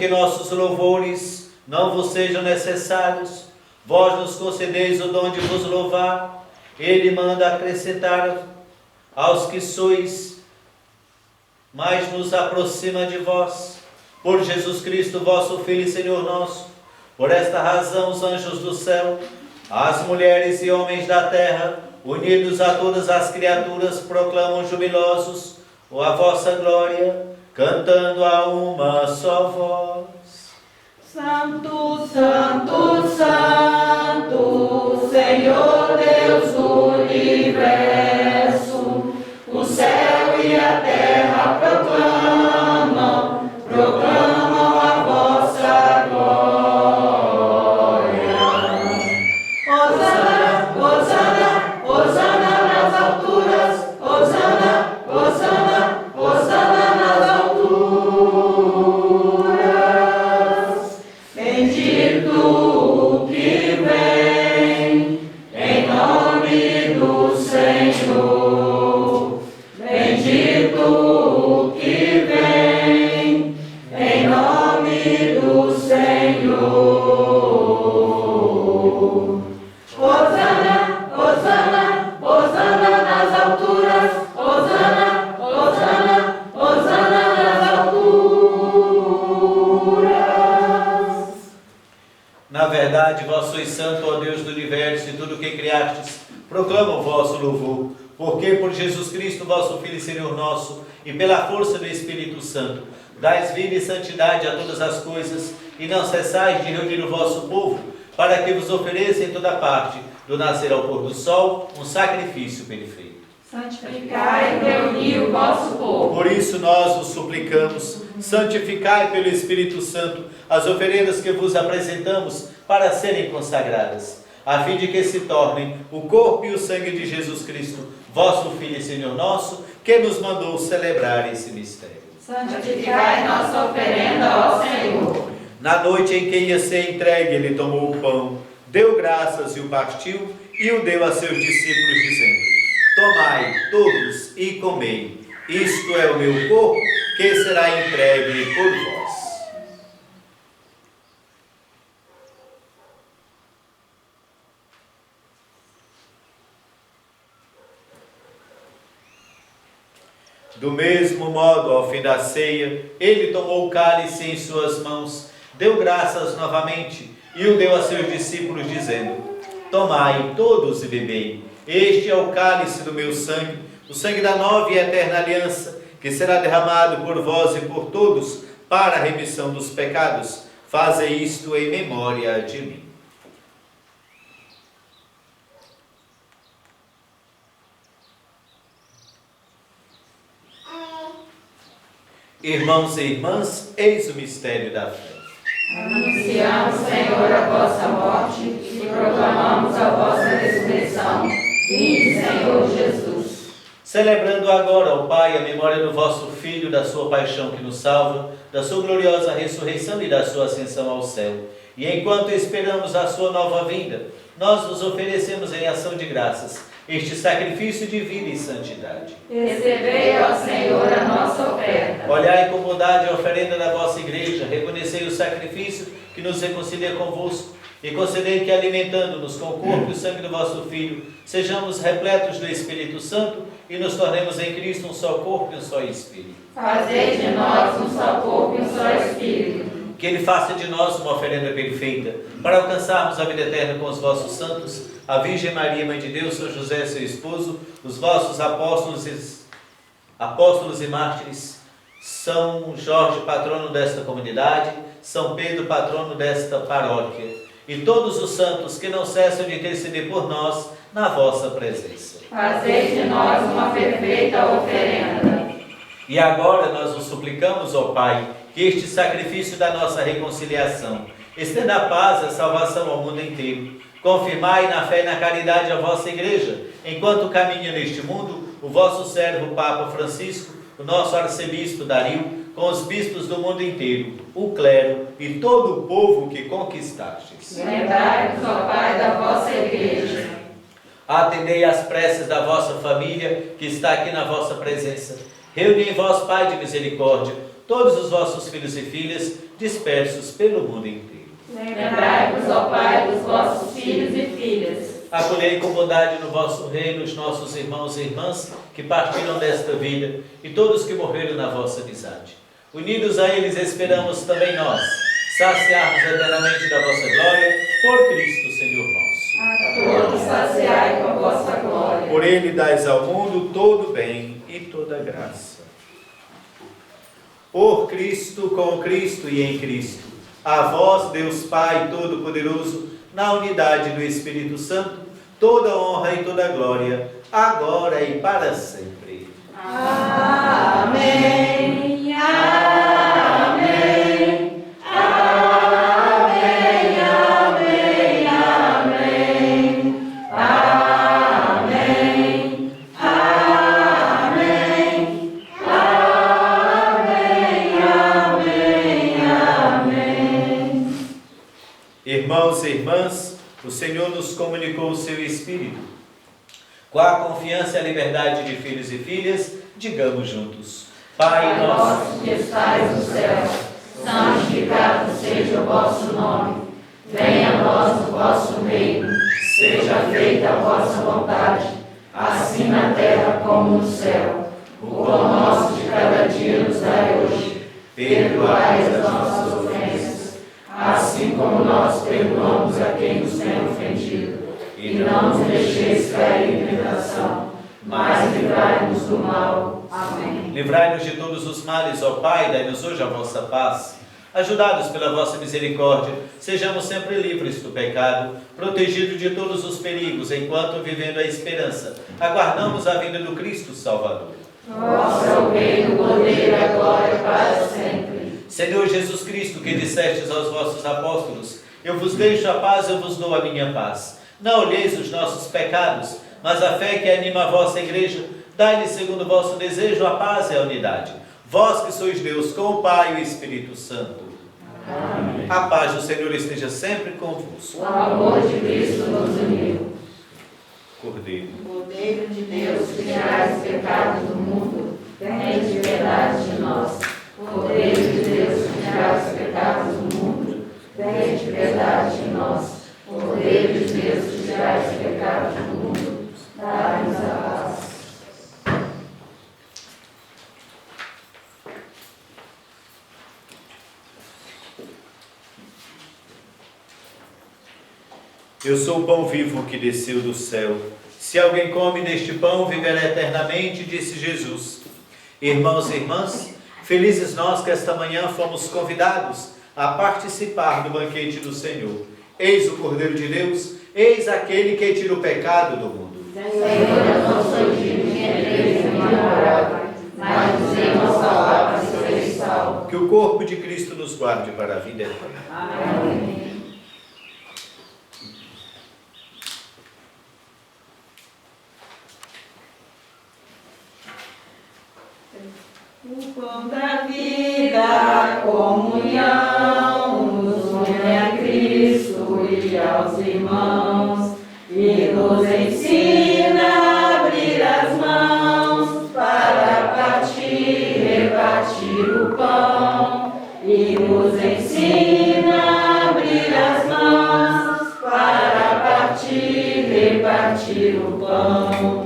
nossos louvores não vos sejam necessários, vós nos concedeis o dom de vos louvar. Ele manda acrescentar aos que sois, mais nos aproxima de vós, por Jesus Cristo, vosso Filho e Senhor nosso. Por esta razão, os anjos do céu, as mulheres e homens da terra, unidos a todas as criaturas, proclamam jubilosos a vossa glória, cantando a uma só voz. Santo, Santo, Santo, Senhor Deus do universo, o céu e a terra proclamam a vossa glória. Hosana, Hosana, Hosana nas alturas, Hosana, Hosana, Hosana nas alturas. Bendito o que vem, em nome do Senhor. Bendito o que vem, em nome do Senhor. Hosana, Hosana, Hosana nas alturas, Hosana, Hosana, Hosana nas alturas. Na verdade, vós sois santo, ó Deus do universo, e tudo o que criastes proclama o vosso louvor. Porque por Jesus Cristo, vosso Filho e Senhor nosso, e pela força do Espírito Santo, dais vida e santidade a todas as coisas, e não cessais de reunir o vosso povo, para que vos ofereça em toda parte, do nascer ao pôr do sol, um sacrifício perfeito. Santificai e reuni o vosso povo. Por isso nós vos suplicamos, santificai pelo Espírito Santo as oferendas que vos apresentamos para serem consagradas, a fim de que se tornem o corpo e o sangue de Jesus Cristo, vosso Filho e Senhor nosso, que nos mandou celebrar esse mistério. Santificai nossa oferenda, ó Senhor. Na noite em que ia ser entregue, ele tomou o pão, deu graças e o partiu, e o deu a seus discípulos, dizendo: tomai todos e comei, isto é o meu corpo, que será entregue por vós. Do mesmo modo, ao fim da ceia, ele tomou o cálice em suas mãos, deu graças novamente e o deu a seus discípulos, dizendo: tomai todos e bebei, este é o cálice do meu sangue, o sangue da nova e eterna aliança, que será derramado por vós e por todos para a remissão dos pecados. Fazei isto em memória de mim. Irmãos e irmãs, eis o mistério da fé. Anunciamos, Senhor, a vossa morte e proclamamos a vossa ressurreição. Vinde, Senhor Jesus. Celebrando agora, ó Pai, a memória do vosso Filho, da sua paixão que nos salva, da sua gloriosa ressurreição e da sua ascensão ao céu. E enquanto esperamos a sua nova vinda, nós nos oferecemos em ação de graças este sacrifício de vida e santidade. Recebei, ó Senhor, a nossa oferta. Olhai com bondade a oferenda da vossa igreja, reconhecei o sacrifício que nos reconcilia convosco, e concedei que, alimentando-nos com o corpo e o sangue do vosso Filho, sejamos repletos do Espírito Santo e nos tornemos em Cristo um só corpo e um só Espírito. Fazei de nós um só corpo e um só Espírito. Que Ele faça de nós uma oferenda perfeita, para alcançarmos a vida eterna com os vossos santos, a Virgem Maria, Mãe de Deus, São José, seu esposo, os vossos apóstolos e mártires, São Jorge, patrono desta comunidade, São Pedro, patrono desta paróquia, e todos os santos que não cessam de interceder por nós na vossa presença. Fazei de nós uma perfeita oferenda. E agora nós vos suplicamos, ó Pai, que este sacrifício da nossa reconciliação estenda a paz e a salvação ao mundo inteiro. Confirmai na fé e na caridade a vossa igreja, enquanto caminha neste mundo o vosso servo Papa Francisco, o nosso arcebispo Dario, com os bispos do mundo inteiro, o clero e todo o povo que conquistastes. Lembrai-vos, ó Pai, da vossa igreja. Atendei às preces da vossa família, que está aqui na vossa presença. Reuni em vós, Pai de misericórdia, todos os vossos filhos e filhas, dispersos pelo mundo inteiro. Lembrai-vos, ó Pai, dos vossos filhos e filhas. Acolhei com bondade no vosso reino os nossos irmãos e irmãs que partiram desta vida e todos que morreram na vossa amizade. Unidos a eles esperamos também nós, saciarmos eternamente da vossa glória, por Cristo, Senhor nosso. A todos saciai com a vossa glória. Por Ele dais ao mundo todo bem e toda graça. Por Cristo, com Cristo e em Cristo, A vós, Deus Pai Todo-Poderoso, na unidade do Espírito Santo, toda honra e toda glória, agora e para sempre. Amém. Amém. Amém. Amém. Amém. Amém. Amém. Amém. Amém. Irmãos e irmãs, o Senhor nos comunicou o seu Espírito. Com a confiança e a liberdade de filhos e filhas, digamos juntos: Pai nosso que estais no céu, santificado seja o vosso nome. Venha a nós o vosso reino. Seja feita a vossa vontade, assim na terra como no céu. O pão nosso de cada dia nos dai hoje. Perdoai as nossas ofensas, assim como nós perdoamos a quem nos tem ofendido. E não nos deixeis cair em tentação, mas livrai-nos do mal. Amém. Livrai-nos de todos os males, ó Pai, dai-nos hoje a vossa paz. Ajudados pela vossa misericórdia, sejamos sempre livres do pecado, protegidos de todos os perigos, enquanto, vivendo a esperança, aguardamos a vinda do Cristo Salvador. Vosso é o reino, o poder e a glória para sempre. Senhor Jesus Cristo, que dissestes aos vossos apóstolos: eu vos deixo a paz, eu vos dou a minha paz. Não olheis os nossos pecados, mas a fé que anima a vossa igreja, dai-lhe segundo o vosso desejo a paz e a unidade. Vós que sois Deus, com o Pai e o Espírito Santo. Amém. A paz do Senhor esteja sempre convosco. O amor de Cristo nos uniu. Cordeiro. Cordeiro de Deus, que tirais o pecado do mundo, tende piedade de nós. Cordeiro de Deus, que tirais o pecado do mundo, tende piedade de nós. Cordeiro de Deus, que tirais o pecado do mundo, dai-nos a paz. Eu sou o pão vivo que desceu do céu. Se alguém come deste pão, viverá eternamente, disse Jesus. Irmãos e irmãs, felizes nós que esta manhã fomos convidados a participar do banquete do Senhor. Eis o Cordeiro de Deus, eis aquele que tira o pecado do mundo. Senhor, eu não sou digno de entreis em minha morada, mas dizei uma palavra e sereis salvos. Que o corpo de Cristo nos guarde para a vida eterna. Amém. O pão da vida, a comunhão, nos une a Cristo e aos irmãos, e nos ensina a abrir as mãos para partir e repartir o pão, e nos ensina a abrir as mãos para partir e repartir o pão.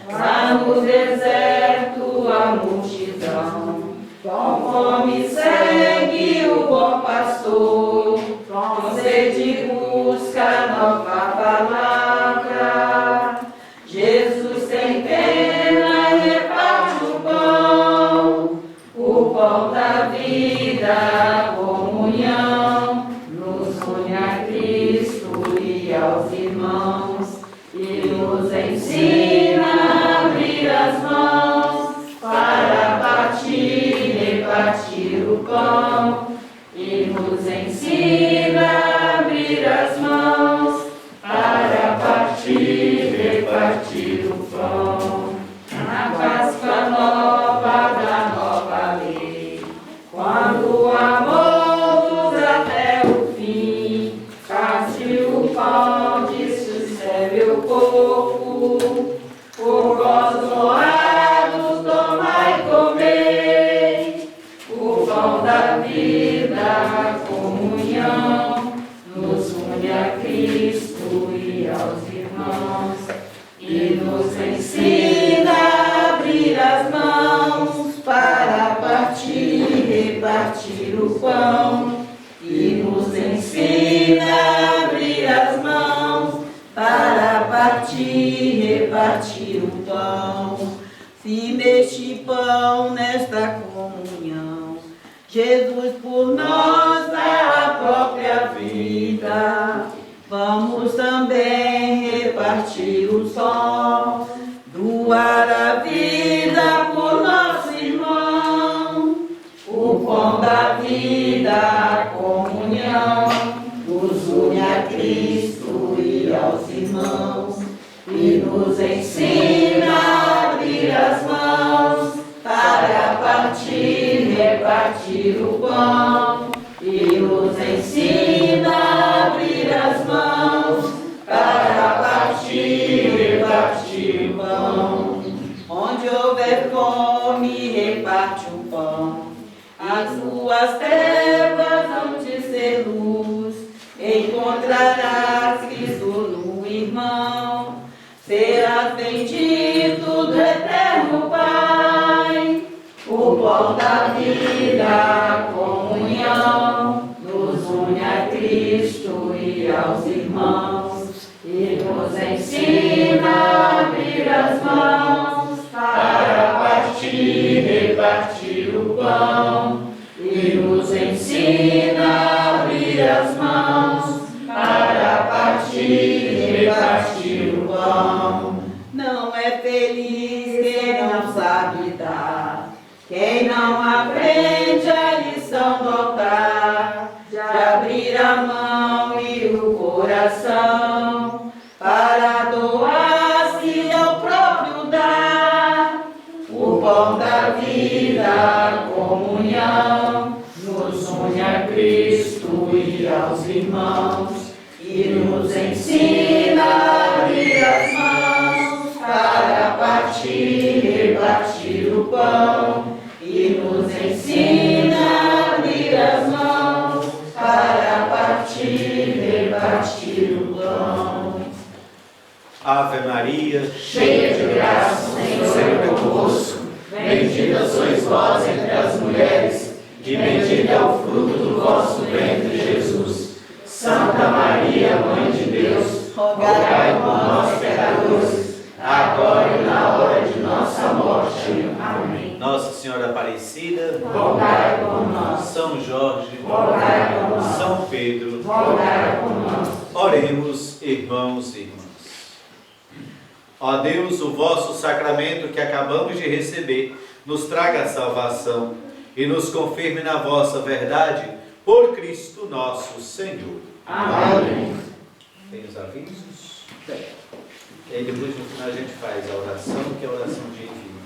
Lá no deserto a multidão, com fome segue o bom pastor, com sede busca nova palavra. Jesus tem pena e reparte o pão da vida, a comunhão, nos une a Cristo e aos irmãos, e nos ensina a abrir as mãos para partir e repartir o pão, e nos ensina a abrir as mãos para partir e repartir o pão. Na Páscoa nova da nova lei, quando o amor nos até o fim, partiu o pão, disse o céu e o corpo, por vós honrados, tomai e comei, o pão da vida, a comunhão, nos une a Cristo e aos irmãos, e nos ensina a abrir as mãos para partir e repartir o pão, e nos ensina a abrir as mãos para partir e repartir o pão. Se neste pão, nesta comunhão, Jesus por nós dá a própria vida. Vamos também repartir o sol, doar a vida por nosso irmão. O pão da vida, a comunhão, nos une a Cristo e aos irmãos, e nos ensina a abrir as mãos para partir e repartir o pão, e nos ensina a abrir as mãos para partir e repartir o pão. Onde houver fome, reparte o pão. As tuas trevas vão te ser luz. Encontrarás Cristo no irmão. Serás bendito do eterno Pai. O pão da vida, a comunhão, nos une a Cristo e aos irmãos, e nos ensina a abrir as mãos para partir e repartir o pão, e nos ensina a abrir as mãos para partir e repartir o pão. Não é feliz quem não sabe dar, quem não aprende a lição do altar, de abrir a mão e o coração para doar-se ao próprio dar. O pão da vida, a comunhão, nos une a Cristo e aos irmãos, e nos ensina a abrir as mãos para partir e repartir o pão, e nos ensina a abrir as mãos para partir e repartir o pão. Ave Maria, Cheia de graça, o Senhor é convosco. Bendita sois vós entre as mulheres, e bendito é o fruto do vosso ventre, Jesus. Santa Maria, Mãe de Deus, rogai por nós, pecadores, agora e na hora de nossa morte. Amém. Nossa Senhora Aparecida, Rogai por nós. São Jorge, Rogai por nós. São Pedro, Rogai por nós. oremos, irmãos e irmãs. Ó Deus, o vosso sacramento que acabamos de receber, nos traga a salvação e nos confirme na vossa verdade, por Cristo nosso Senhor. Amém. Tem os avisos? Tem. E aí depois no final a gente faz a oração, que é a oração de envio.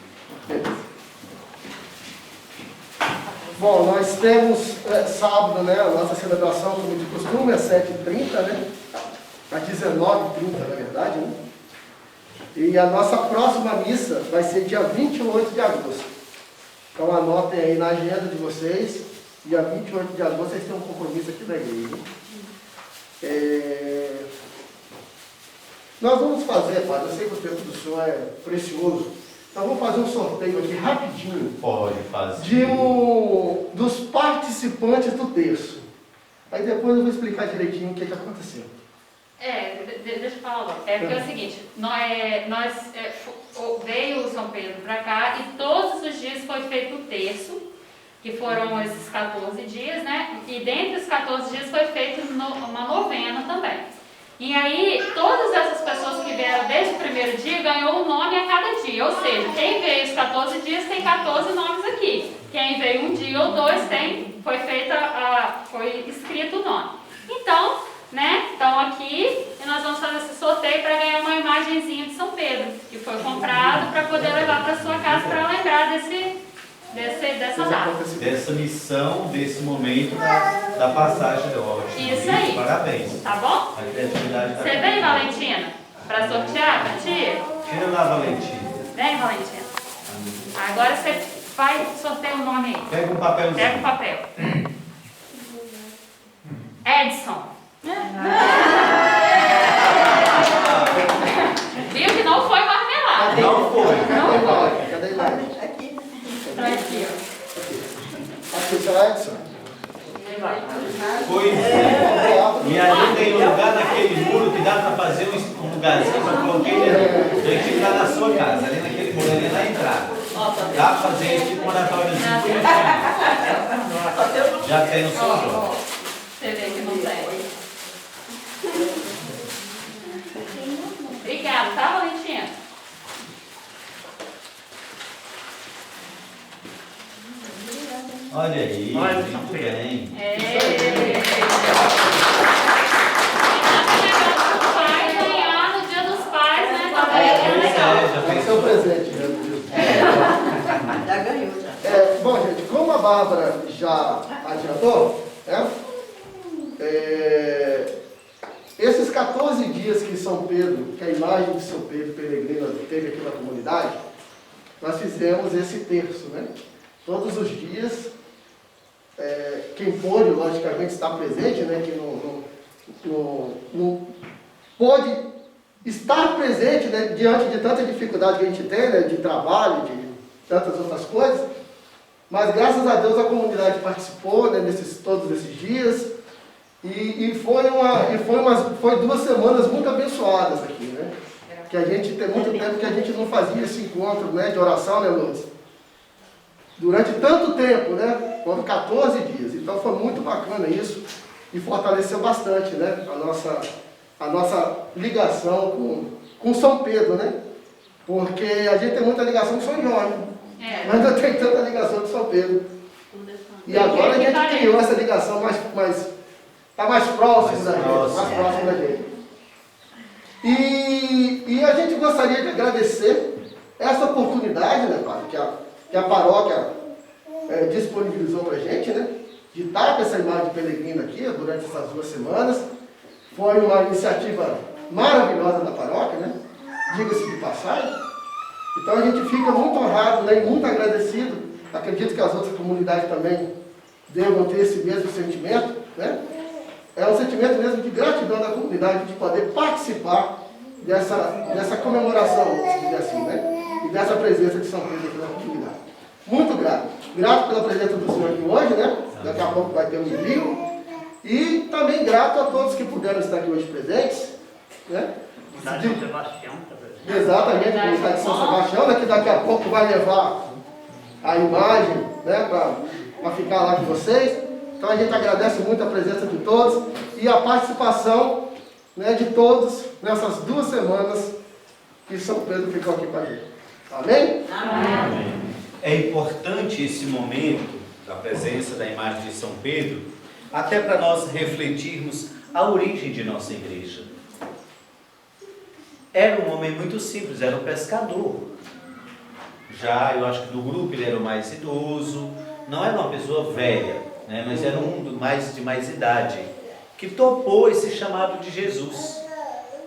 Bom, nós temos sábado, né, a nossa celebração, como de costume, às 7h30, né? Às 19h30, na verdade, né? E a nossa próxima missa vai ser dia 28 de agosto. Então anotem aí na agenda de vocês, dia 28 de agosto vocês têm um compromisso aqui na igreja. Nós vamos fazer, Padre, eu sei que o tempo do senhor é precioso, então vamos fazer um sorteio aqui rapidinho. Pode fazer. Dos participantes do terço. Aí depois eu vou explicar direitinho o que aconteceu. Deixa eu falar logo. Porque é o seguinte, veio o São Pedro para cá e todos os dias foi feito o terço, que foram esses 14 dias, né? E dentre os 14 dias foi feita uma novena também. E aí, todas essas pessoas que vieram desde o primeiro dia ganhou um nome a cada dia. Ou seja, quem veio os 14 dias tem 14 nomes aqui. Quem veio um dia ou dois foi escrito o nome. Então, né? Estão aqui e nós vamos fazer esse sorteio para ganhar uma imagenzinha de São Pedro, que foi comprado para poder levar para sua casa para lembrar dessa data. Dessa missão, desse momento da passagem da hora. Isso aí. Parabéns. Tá bom? A criatividade tá. Você vem, Valentina, para sortear para tia? Tira lá, Valentina. Vem, Valentina. Agora você vai sortear o nome aí. Pega um papelzinho. Pega o papel. Edson. Viu que não foi marmelada. Não foi. Cadê a imagem? Tá aqui, ó. Aqui, seu Edson. Pois é. E ali tem um lugar naquele muro que dá para fazer um lugarzinho para colocar ele. Tem que ficar na sua casa, ali naquele muro, ali na entrada. Dá para fazer tipo um oratóriozinho. Já tem no São Jorge. Você vê que não tem. Obrigada, tá, Valentina? Olha aí, muito bem. Vai ganhar no Dia dos Pais, né? Também é legal. Vai ser um presente, né? Já ganhou, já. Bom, gente, como a Bárbara já adiantou, né? Esses 14 dias que São Pedro, que a imagem de São Pedro peregrino teve aqui na comunidade, nós fizemos esse terço, né? Todos os dias, quem pôde, logicamente, estar presente, né? Que não pôde estar presente, né? Diante de tanta dificuldade que a gente tem, né? De trabalho, de tantas outras coisas, mas graças a Deus a comunidade participou, né? Todos esses dias. E foi 2 semanas muito abençoadas aqui, né? Que a gente tem muito tempo que a gente não fazia esse encontro, né, de oração, né, Lúcia? Durante tanto tempo, né? Foram 14 dias. Então foi muito bacana isso e fortaleceu bastante, né? A nossa ligação com São Pedro, né? Porque a gente tem muita ligação com São Jorge, mas não tem tanta ligação com São Pedro. E agora a gente criou essa ligação está mais próximo da gente, E a gente gostaria de agradecer essa oportunidade, né, Padre, que a paróquia disponibilizou para a gente, né, de estar com essa imagem peregrina aqui durante essas 2 semanas. Foi uma iniciativa maravilhosa da paróquia, né, diga-se de passagem. Então a gente fica muito honrado, né, e muito agradecido. Acredito que as outras comunidades também devam ter esse mesmo sentimento, né? É um sentimento mesmo de gratidão da comunidade de poder participar dessa comemoração, se dizer assim, né? E dessa presença de São Pedro aqui na comunidade. Muito grato. Grato pela presença do senhor aqui hoje, né? Daqui a pouco vai ter um envio. E também grato a todos que puderam estar aqui hoje presentes, né? São Sebastião, tá presente. Exatamente, a comunidade de São Sebastião, né? Que daqui a pouco vai levar a imagem, né? Para ficar lá com vocês. Então a gente agradece muito a presença de todos e a participação, né, de todos nessas 2 semanas que São Pedro ficou aqui com a gente. Amém? Amém. É importante esse momento da presença da imagem de São Pedro, até para nós refletirmos a origem de nossa igreja. Era um homem muito simples, era um pescador. Já, eu acho que do grupo ele era o mais idoso, não era uma pessoa velha, né, mas era um de mais idade, que topou esse chamado de Jesus.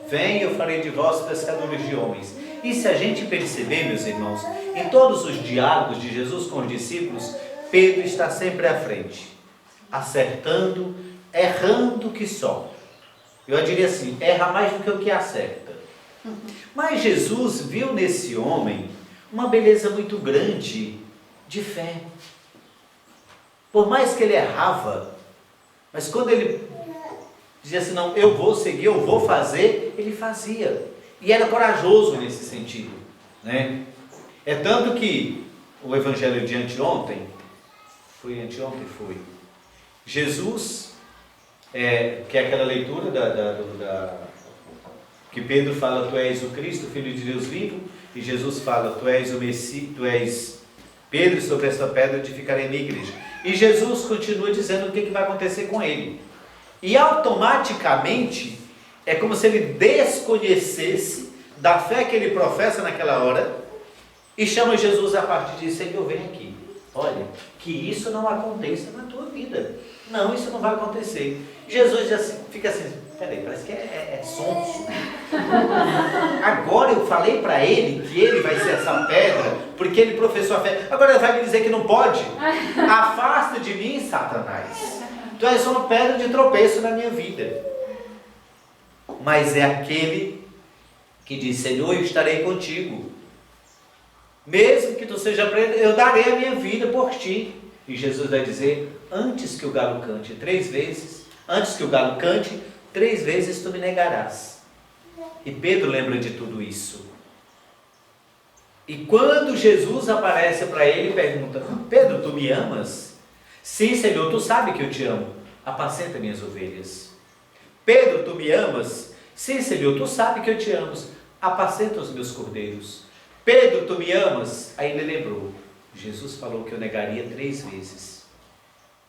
Vem, eu farei de vós pescadores de homens. E se a gente perceber, meus irmãos, em todos os diálogos de Jesus com os discípulos, Pedro está sempre à frente, acertando, errando que só. Eu diria assim, erra mais do que o que acerta. Mas Jesus viu nesse homem uma beleza muito grande de fé. Por mais que ele errava, mas quando ele dizia assim, não, eu vou seguir, eu vou fazer, ele fazia. E era corajoso nesse sentido, né? É tanto que o evangelho de anteontem, Jesus, que é aquela leitura que Pedro fala, tu és o Cristo, Filho de Deus vivo, e Jesus fala, tu és o Messias, tu és Pedro, sobre essa pedra edificarei minha igreja. E Jesus continua dizendo o que vai acontecer com ele. E automaticamente, é como se ele desconhecesse da fé que ele professa naquela hora, e chama Jesus a partir disso, Senhor, vem aqui. Olha, que isso não aconteça na tua vida. Não, isso não vai acontecer. Jesus já fica assim, peraí, parece que é sonso. Agora eu falei para ele que ele vai ser essa pedra, porque ele professou a fé. Agora ele vai me dizer que não pode? Afasta de mim, Satanás. Tu és só uma pedra de tropeço na minha vida. Mas é aquele que diz, Senhor, eu estarei contigo. Mesmo que tu seja preso, eu darei a minha vida por ti. E Jesus vai dizer, antes que o galo cante 3 vezes, tu me negarás. E Pedro lembra de tudo isso. E quando Jesus aparece para ele e pergunta, Pedro, tu me amas? Sim, Senhor, tu sabe que eu te amo. apacenta minhas ovelhas. Pedro, tu me amas? Sim, Senhor, tu sabes que eu te amo. Apacenta os meus cordeiros. Pedro, tu me amas? Aí ele lembrou. Jesus falou que eu negaria 3 vezes.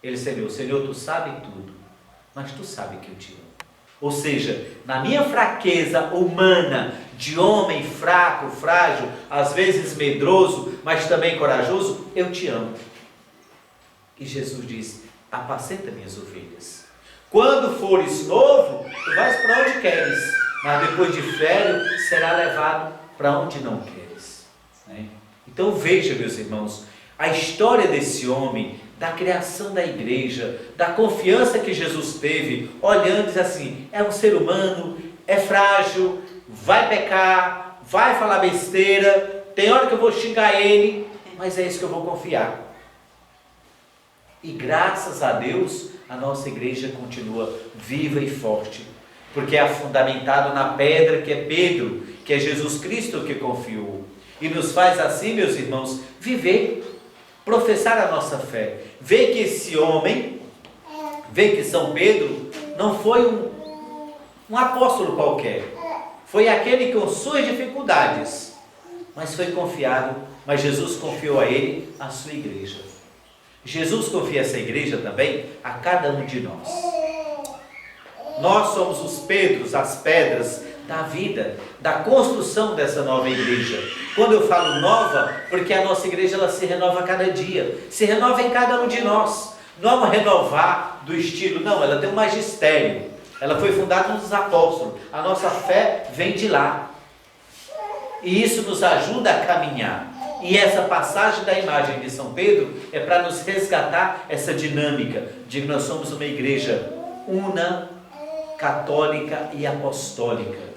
Ele, Senhor, tu sabe tudo, mas tu sabe que eu te amo. Ou seja, na minha fraqueza humana, de homem fraco, frágil, às vezes medroso, mas também corajoso, eu te amo. E Jesus diz, apacenta minhas ovelhas. Quando fores novo, tu vais para onde queres, mas depois de velho, será levado para onde não queres. Então veja, meus irmãos, a história desse homem, da criação da igreja, da confiança que Jesus teve, olhando e diz assim, é um ser humano, é frágil, vai pecar, vai falar besteira, tem hora que eu vou xingar ele, mas é isso que eu vou confiar. E graças a Deus, a nossa igreja continua viva e forte, porque é fundamentado na pedra que é Pedro, que é Jesus Cristo que confiou, e nos faz assim, meus irmãos, viver, professar a nossa fé, ver que esse homem, ver que São Pedro não foi um apóstolo qualquer, foi aquele com suas dificuldades, mas foi confiado, mas Jesus confiou a ele a sua igreja. Jesus confia essa igreja também a cada um de nós. Nós somos os Pedros, as pedras da vida, da construção dessa nova igreja. Quando eu falo nova, porque a nossa igreja ela se renova a cada dia, se renova em cada um de nós. Não é renovar do estilo, não, ela tem um magistério. Ela foi fundada nos apóstolos. A nossa fé vem de lá. E isso nos ajuda a caminhar. E essa passagem da imagem de São Pedro é para nos resgatar essa dinâmica de que nós somos uma igreja una, católica e apostólica.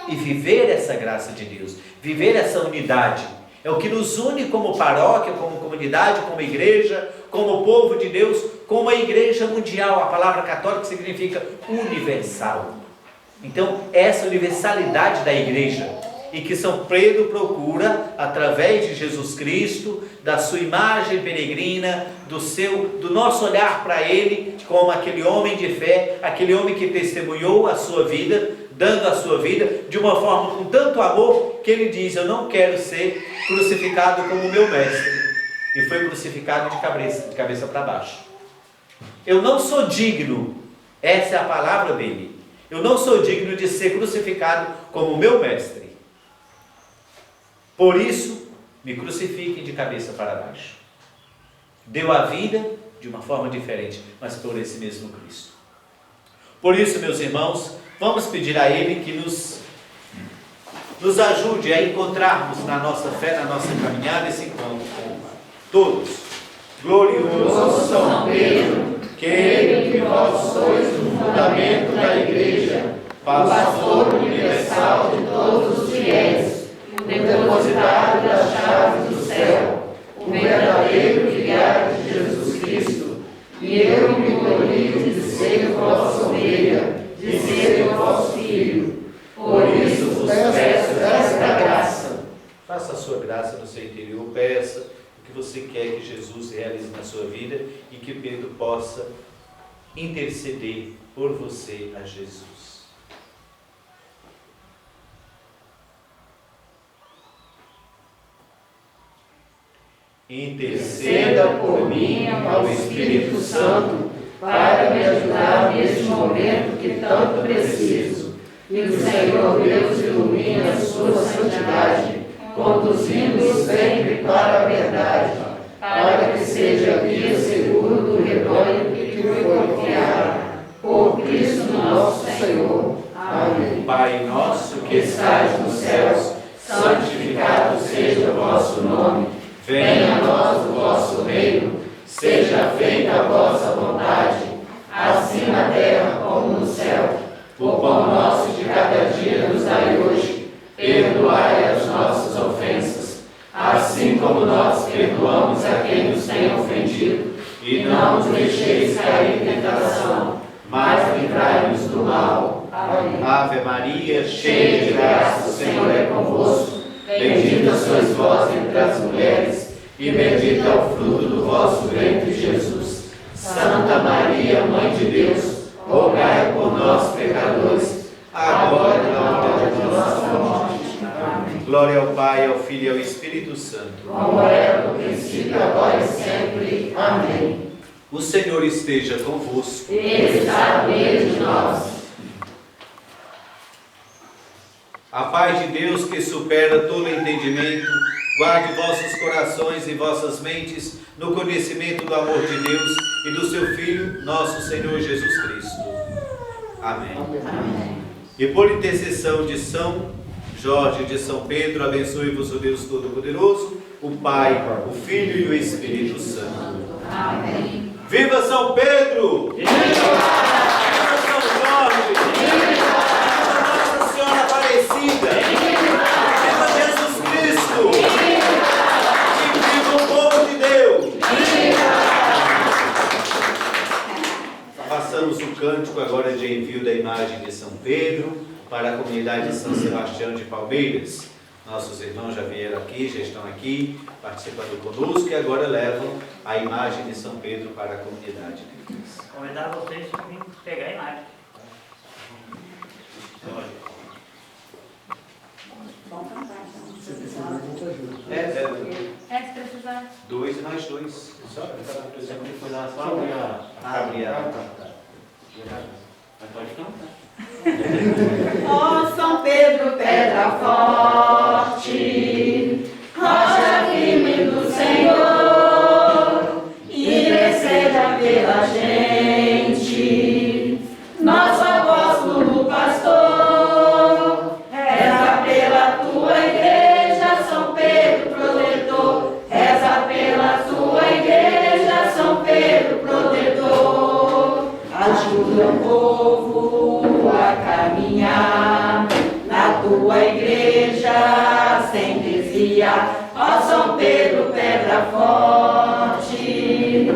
E viver essa graça de Deus, viver essa unidade, é o que nos une como paróquia, como comunidade, como igreja, como povo de Deus, como a igreja mundial. A palavra católica significa universal. Então, essa universalidade da igreja, e que São Pedro procura, através de Jesus Cristo, da sua imagem peregrina, do nosso olhar para Ele, como aquele homem de fé, aquele homem que testemunhou a sua vida, dando a sua vida, de uma forma com tanto amor, que ele diz, eu não quero ser crucificado como meu mestre, e foi crucificado de cabeça para baixo. Eu não sou digno, essa é a palavra dele, eu não sou digno de ser crucificado como meu mestre. Por isso, me crucifiquem de cabeça para baixo. Deu a vida de uma forma diferente, mas por esse mesmo Cristo. Por isso, meus irmãos, vamos pedir a Ele que nos ajude a encontrarmos na nossa fé, na nossa caminhada, esse encontro com o Pai. Todos. Glorioso São Pedro, que vós sois o fundamento da igreja, pastor universal de todos os fiéis, o depositário das chaves do céu, o verdadeiro vigário de Jesus Cristo, e eu me glorio de ser vossa ovelha, de ser o vosso filho. Por isso vos peço esta graça. Faça a sua graça no seu interior, peça o que você quer que Jesus realize na sua vida e que Pedro possa interceder por você a Jesus. Interceda por mim ao Espírito Santo para me ajudar neste momento que tanto preciso. E o Senhor Deus ilumine a sua santidade, conduzindo-o sempre para a verdade, para que seja guia seguro do rebanho que lhe foi confiado. Por Cristo nosso Senhor. Amém. Pai nosso que estais nos céus, santificado seja o vosso nome. Venha a nós o vosso reino, seja feita a vossa vontade, assim na terra como no céu. O pão nosso de cada dia nos dai hoje, perdoai as nossas ofensas, assim como nós perdoamos a quem nos tem ofendido, e não nos deixeis cair em tentação, mas livrai-nos do mal. Amém. Ave Maria, cheia de graça, o Senhor é convosco. Bendita sois vós entre as mulheres, e bendito é o fruto do vosso ventre, Jesus. Santa Maria, Mãe de Deus, rogai por nós, pecadores, agora e na hora de nossa morte. Amém. Glória ao Pai, ao Filho e ao Espírito Santo. Como era no princípio, agora e sempre. Amém. O Senhor esteja convosco. Ele está no meio de nós. A paz de Deus, que supera todo entendimento, guarde vossos corações e vossas mentes no conhecimento do amor de Deus e do seu Filho, nosso Senhor Jesus Cristo. Amém. Amém. E por intercessão de São Jorge de São Pedro, abençoe-vos o Deus Todo-Poderoso, o Pai, o Filho e o Espírito Santo. Amém. Viva São Pedro! Viva! Viva São Jorge! Viva! Nossa Senhora Aparecida! Viva Jesus Cristo! E viva o povo de Deus! Passamos o cântico agora de envio da imagem de São Pedro para a comunidade de São Sebastião de Palmeiras. Nossos irmãos já vieram aqui, já estão aqui participando conosco e agora levam a imagem de São Pedro para a comunidade deles. Convidar vocês para vir pegar a imagem. Se precisar. 2 e mais 2. Só Sempre foi lá só abrir a... Mas pode cantar. Ó São Pedro, pedra forte, rocha firme do Senhor, interceda pela gente, nosso apóstolo pastor, reza pela tua igreja, São Pedro protetor, reza pela tua igreja, São Pedro protetor, ajuda o povo a caminhar na tua igreja sem desviar. Ó São Pedro, pedra forte,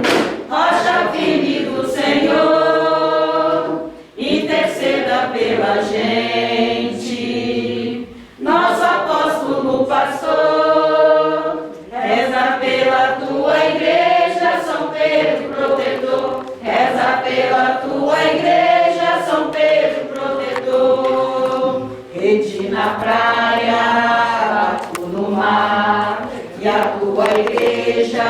rocha firme do Senhor, interceda pela gente, nosso apóstolo pastor, reza pela tua igreja, São Pedro protetor, reza pela tua igreja, São Pedro protetor, rede na praia, barco no mar, e a tua igreja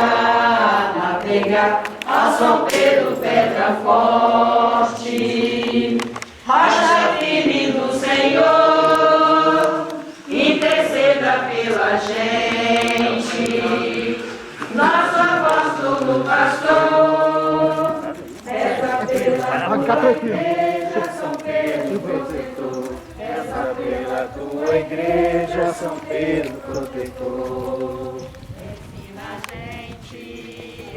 navegar. Ó São Pedro, pedra forte, rocha firme do Senhor, interceda pela gente, nosso apóstolo pastor, reza pela tua igreja, São Pedro protetor, reza pela tua igreja, São Pedro protetor. Ensina a gente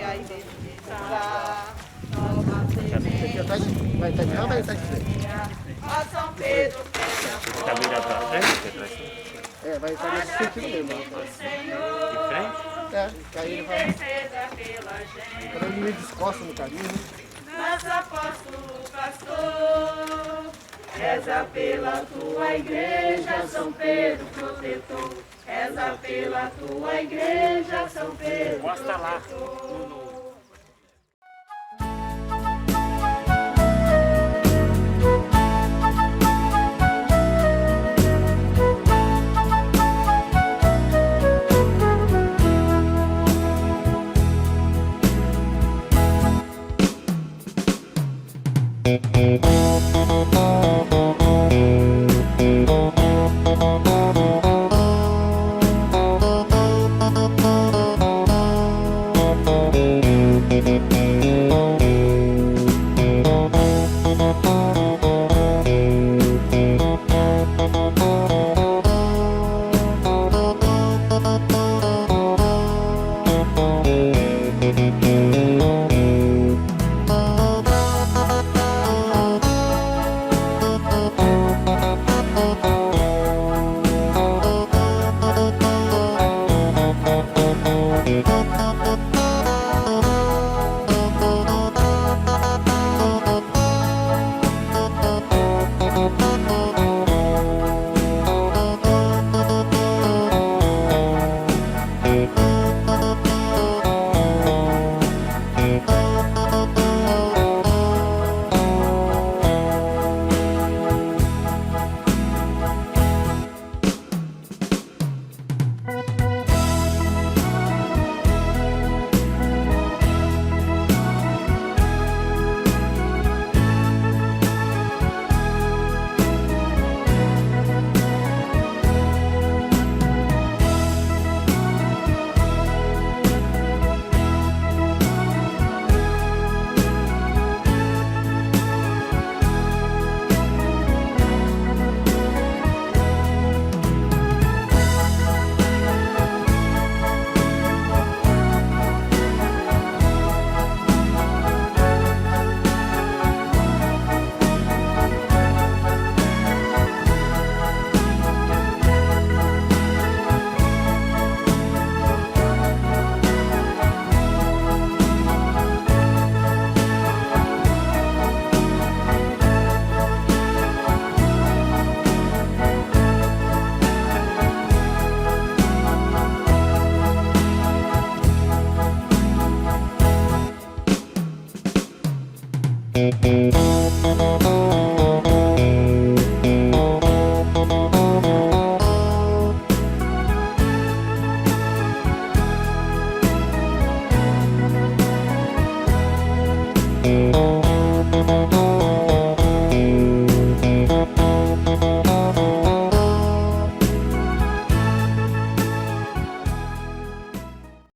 a identificar nossa semente. Vai estar de lá, vai estar de frente. Ó São Pedro, pedra forte, Vai estar nesse sentido mesmo. Que aí ele vai. interceda pela gente, Quando ele me descosta no caminho. nosso apóstolo pastor, reza pela tua igreja, São Pedro protetor, reza pela tua igreja, São Pedro protetor. Música